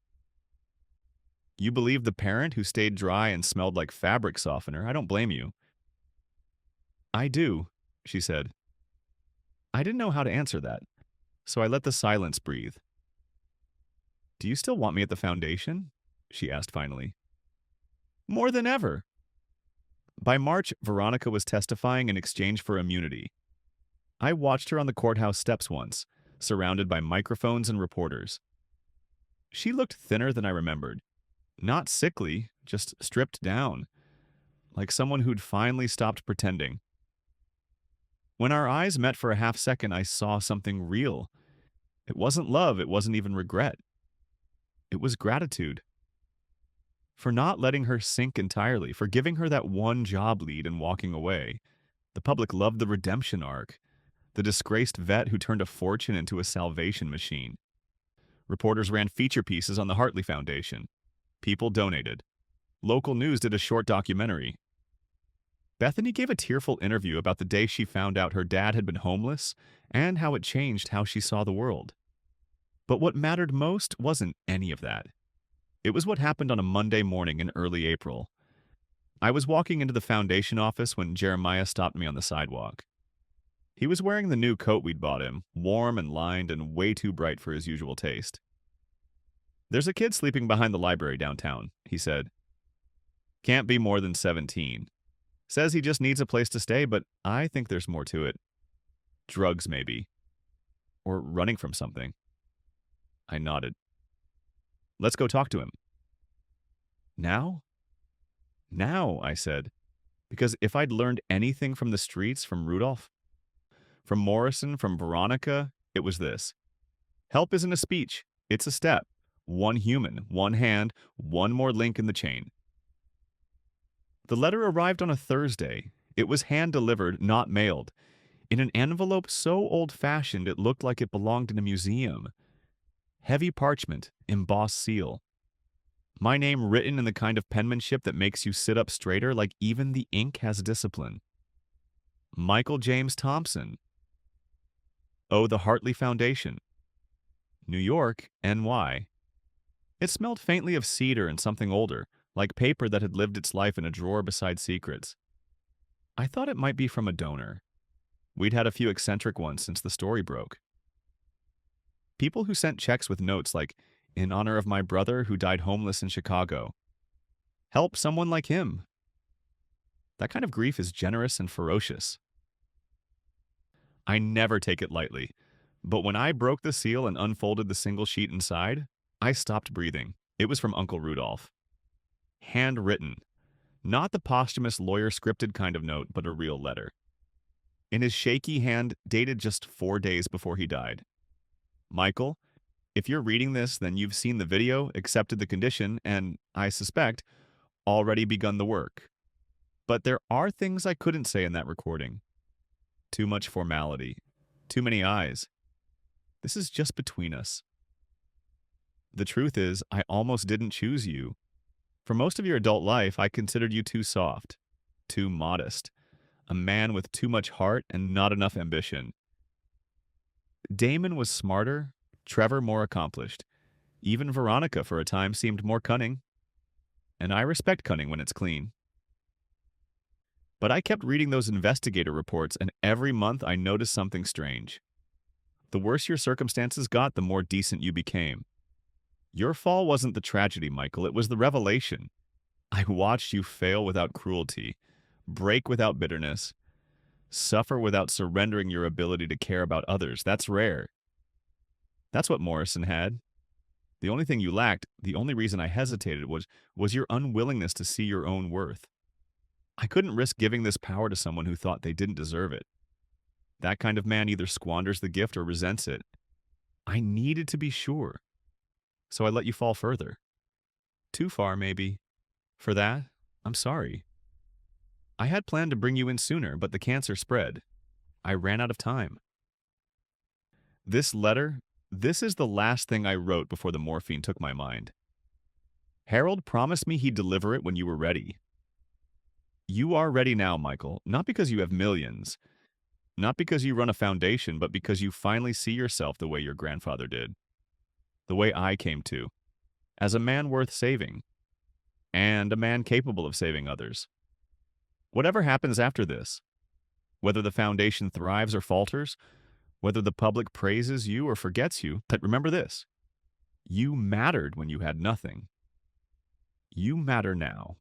"You believed the parent who stayed dry and smelled like fabric softener. I don't blame you." "I do," she said. I didn't know how to answer that, so I let the silence breathe. "Do you still want me at the foundation?" she asked finally. "More than ever." By March, Veronica was testifying in exchange for immunity. I watched her on the courthouse steps once, surrounded by microphones and reporters. She looked thinner than I remembered. Not sickly, just stripped down, like someone who'd finally stopped pretending. When our eyes met for a half second, I saw something real. It wasn't love, it wasn't even regret. It was gratitude. For not letting her sink entirely, for giving her that one job lead and walking away. The public loved the redemption arc, the disgraced vet who turned a fortune into a salvation machine. Reporters ran feature pieces on the Hartley Foundation. People donated. Local news did a short documentary. Bethany gave a tearful interview about the day she found out her dad had been homeless and how it changed how she saw the world. But what mattered most wasn't any of that. It was what happened on a Monday morning in early April. I was walking into the foundation office when Jeremiah stopped me on the sidewalk. He was wearing the new coat we'd bought him, warm and lined and way too bright for his usual taste. "There's a kid sleeping behind the library downtown," he said. Can't be more than 17. Says he just needs a place to stay, but I think there's more to it. Drugs, maybe. Or running from something. I nodded. Let's go talk to him. Now? Now, I said. Because if I'd learned anything from the streets, from Rudolph, from Morrison, from Veronica, it was this. Help isn't a speech, it's a step. One human, one hand, one more link in the chain. The letter arrived on a Thursday. It was hand-delivered, not mailed, in an envelope so old-fashioned it looked like it belonged in a museum. Heavy parchment, embossed seal. My name written in the kind of penmanship that makes you sit up straighter, like even the ink has discipline. Michael James Thompson. Oh, the Hartley Foundation. New York, NY. It smelled faintly of cedar and something older, like paper that had lived its life in a drawer beside secrets. I thought it might be from a donor. We'd had a few eccentric ones since the story broke. People who sent checks with notes like, in honor of my brother who died homeless in Chicago. Help someone like him. That kind of grief is generous and ferocious. I never take it lightly, but when I broke the seal and unfolded the single sheet inside, I stopped breathing. It was from Uncle Rudolph. Handwritten. Not the posthumous lawyer-scripted kind of note, but a real letter. In his shaky hand, dated just 4 days before he died. Michael, if you're reading this, then you've seen the video, accepted the condition, and, I suspect, already begun the work. But there are things I couldn't say in that recording. Too much formality. Too many eyes. This is just between us. The truth is, I almost didn't choose you. For most of your adult life, I considered you too soft, too modest, a man with too much heart and not enough ambition. Damon was smarter, Trevor more accomplished. Even Veronica, for a time, seemed more cunning. And I respect cunning when it's clean. But I kept reading those investigator reports, and every month I noticed something strange. The worse your circumstances got, the more decent you became. Your fall wasn't the tragedy, Michael, it was the revelation. I watched you fail without cruelty, break without bitterness, suffer without surrendering your ability to care about others. That's rare. That's what Morrison had. The only thing you lacked, the only reason I hesitated was your unwillingness to see your own worth. I couldn't risk giving this power to someone who thought they didn't deserve it. That kind of man either squanders the gift or resents it. I needed to be sure. So I let you fall further. Too far, maybe. For that, I'm sorry. I had planned to bring you in sooner, but the cancer spread. I ran out of time. This letter, this is the last thing I wrote before the morphine took my mind. Harold promised me he'd deliver it when you were ready. You are ready now, Michael, not because you have millions, not because you run a foundation, but because you finally see yourself the way your grandfather did. The way I came to, as a man worth saving, and a man capable of saving others. Whatever happens after this, whether the foundation thrives or falters, whether the public praises you or forgets you, but remember this, you mattered when you had nothing. You matter now.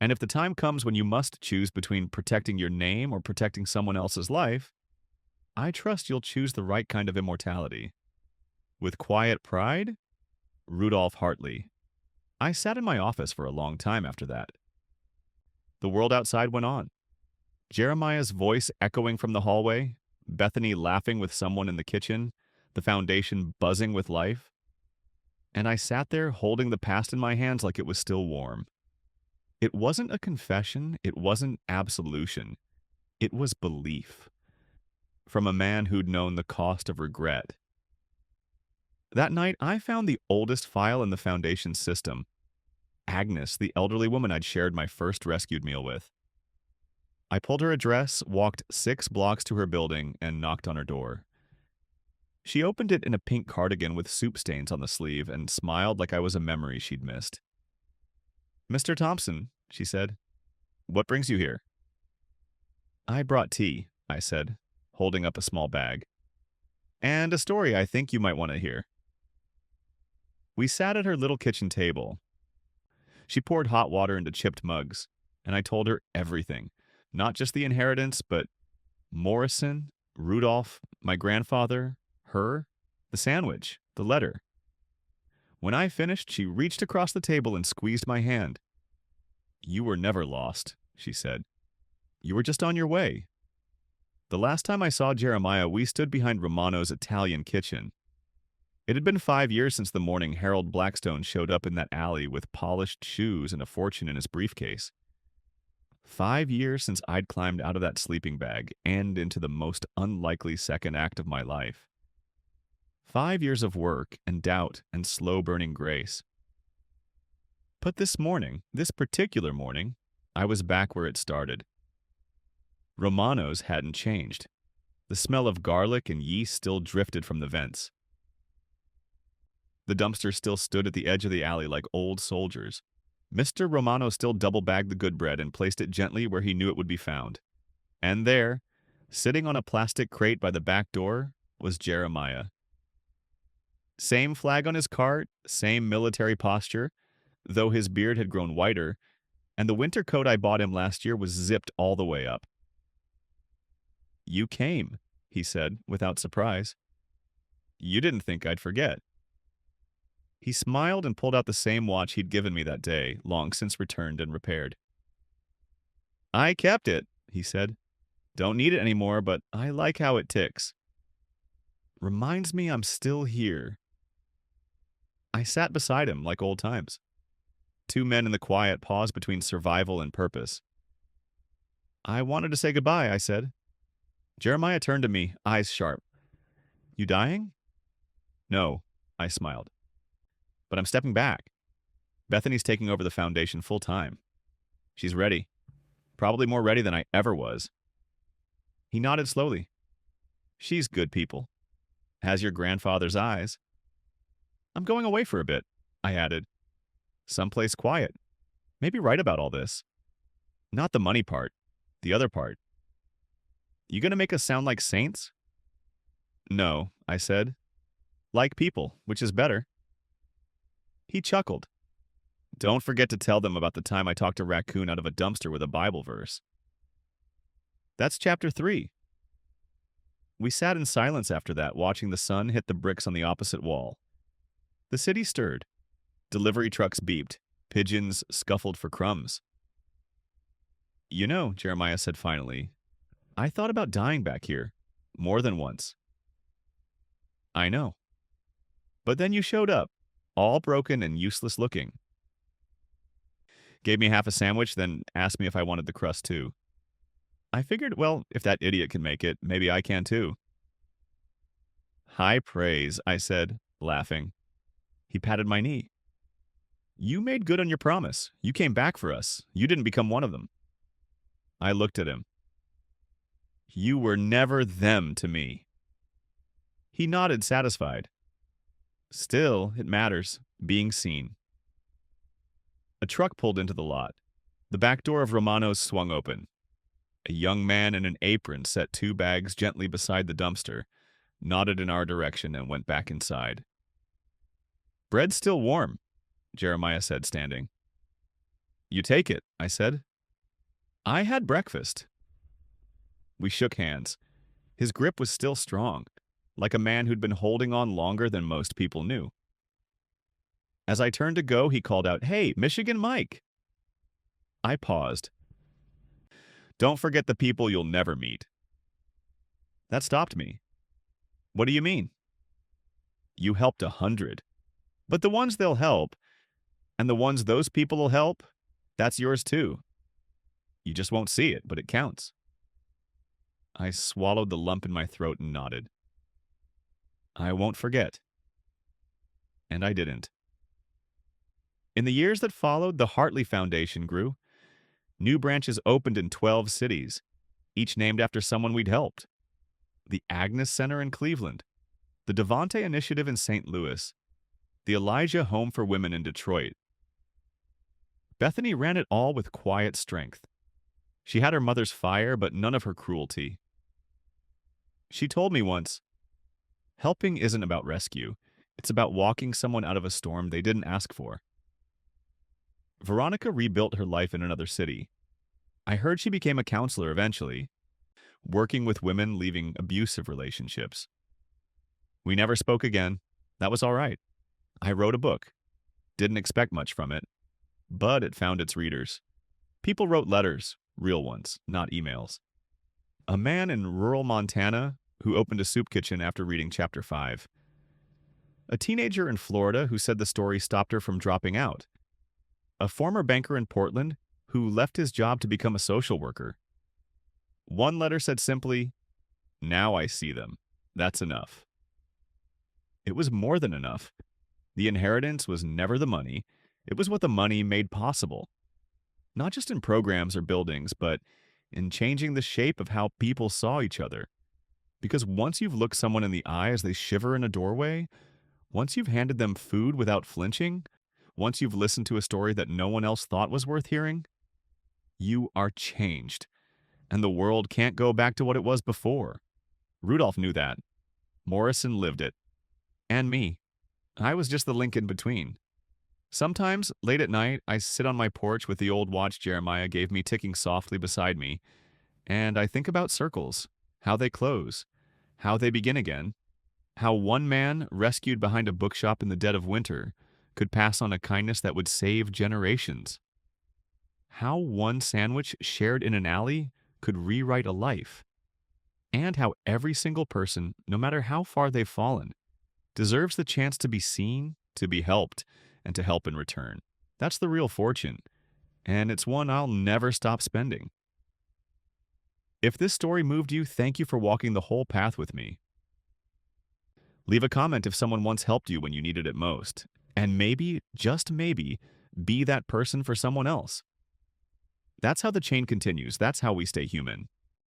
And if the time comes when you must choose between protecting your name or protecting someone else's life, I trust you'll choose the right kind of immortality. With quiet pride, Rudolph Hartley. I sat in my office for a long time after that. The world outside went on. Jeremiah's voice echoing from the hallway, Bethany laughing with someone in the kitchen, the foundation buzzing with life. And I sat there holding the past in my hands like it was still warm. It wasn't a confession, it wasn't absolution. It was belief. From a man who'd known the cost of regret. That night, I found the oldest file in the Foundation's system. Agnes, the elderly woman I'd shared my first rescued meal with. I pulled her address, walked 6 blocks to her building, and knocked on her door. She opened it in a pink cardigan with soup stains on the sleeve and smiled like I was a memory she'd missed. "Mr. Thompson," she said, "what brings you here?" "I brought tea," I said, holding up a small bag. "And a story I think you might want to hear." We sat at her little kitchen table. She poured hot water into chipped mugs, and I told her everything. Not just the inheritance, but Morrison, Rudolph, my grandfather, her, the sandwich, the letter. When I finished, she reached across the table and squeezed my hand. "You were never lost," she said. "You were just on your way." The last time I saw Jeremiah, we stood behind Romano's Italian kitchen. It had been 5 years since the morning Harold Blackstone showed up in that alley with polished shoes and a fortune in his briefcase. 5 years since I'd climbed out of that sleeping bag and into the most unlikely second act of my life. 5 years of work and doubt and slow-burning grace. But this particular morning, I was back where it started. Romano's hadn't changed. The smell of garlic and yeast still drifted from the vents. The dumpster still stood at the edge of the alley like old soldiers. Mr. Romano still double-bagged the good bread and placed it gently where he knew it would be found. And there, sitting on a plastic crate by the back door, was Jeremiah. Same flag on his cart, same military posture, though his beard had grown whiter, and the winter coat I bought him last year was zipped all the way up. "You came," he said, without surprise. "You didn't think I'd forget." He smiled and pulled out the same watch he'd given me that day, long since returned and repaired. "I kept it," he said. "Don't need it anymore, but I like how it ticks. Reminds me I'm still here." I sat beside him like old times. Two men in the quiet pause between survival and purpose. "I wanted to say goodbye," I said. Jeremiah turned to me, eyes sharp. "You dying?" "No," I smiled. "But I'm stepping back. Bethany's taking over the foundation full time. She's ready. Probably more ready than I ever was." He nodded slowly. "She's good people. Has your grandfather's eyes." "I'm going away for a bit," I added. "Someplace quiet. Maybe write about all this. Not the money part. The other part." "You gonna make us sound like saints?" "No," I said. "Like people, which is better." He chuckled. "Don't forget to tell them about the time I talked a raccoon out of a dumpster with a Bible verse." That's chapter 3. We sat in silence after that, watching the sun hit the bricks on the opposite wall. The city stirred. Delivery trucks beeped. Pigeons scuffled for crumbs. "You know," Jeremiah said finally, "I thought about dying back here. More than once." "I know. But then you showed up, all broken and useless looking. Gave me half a sandwich, then asked me if I wanted the crust too. I figured, well, if that idiot can make it, maybe I can too." "High praise," I said, laughing. He patted my knee. "You made good on your promise. You came back for us. You didn't become one of them." I looked at him. "You were never them to me." He nodded, satisfied. "Still, it matters, being seen." A truck pulled into the lot. The back door of Romano's swung open. A young man in an apron set 2 bags gently beside the dumpster, nodded in our direction, and went back inside. "Bread's still warm," Jeremiah said, standing. "You take it," I said. "I had breakfast." We shook hands. His grip was still strong, like a man who'd been holding on longer than most people knew. As I turned to go, he called out, "Hey, Michigan Mike!" I paused. "Don't forget the people you'll never meet." That stopped me. "What do you mean?" "You helped 100. But the ones they'll help, and the ones those people will help, that's yours too. You just won't see it, but it counts." I swallowed the lump in my throat and nodded. "I won't forget." And I didn't. In the years that followed, the Hartley Foundation grew. New branches opened in 12 cities, each named after someone we'd helped. The Agnes Center in Cleveland, the Devante Initiative in St. Louis, the Elijah Home for Women in Detroit. Bethany ran it all with quiet strength. She had her mother's fire, but none of her cruelty. She told me once, "Helping isn't about rescue. It's about walking someone out of a storm they didn't ask for." Veronica rebuilt her life in another city. I heard she became a counselor eventually, working with women leaving abusive relationships. We never spoke again. That was all right. I wrote a book. Didn't expect much from it, but it found its readers. People wrote letters, real ones, not emails. A man in rural Montana who opened a soup kitchen after reading chapter 5. A teenager in Florida who said the story stopped her from dropping out. A former banker in Portland who left his job to become a social worker. One letter said simply, "Now I see them. That's enough." It was more than enough. The inheritance was never the money. It was what the money made possible. Not just in programs or buildings, but in changing the shape of how people saw each other. Because once you've looked someone in the eye as they shiver in a doorway, once you've handed them food without flinching, once you've listened to a story that no one else thought was worth hearing, you are changed. And the world can't go back to what it was before. Rudolph knew that. Morrison lived it. And me. I was just the link in between. Sometimes, late at night, I sit on my porch with the old watch Jeremiah gave me ticking softly beside me, and I think about circles, how they close, how they begin again, how one man, rescued behind a bookshop in the dead of winter, could pass on a kindness that would save generations. How one sandwich shared in an alley could rewrite a life. And how every single person, no matter how far they've fallen, deserves the chance to be seen, to be helped, and to help in return. That's the real fortune, and it's one I'll never stop spending. If this story moved you, thank you for walking the whole path with me. Leave a comment if someone once helped you when you needed it most, and maybe, just maybe, be that person for someone else. That's how the chain continues. That's how we stay human.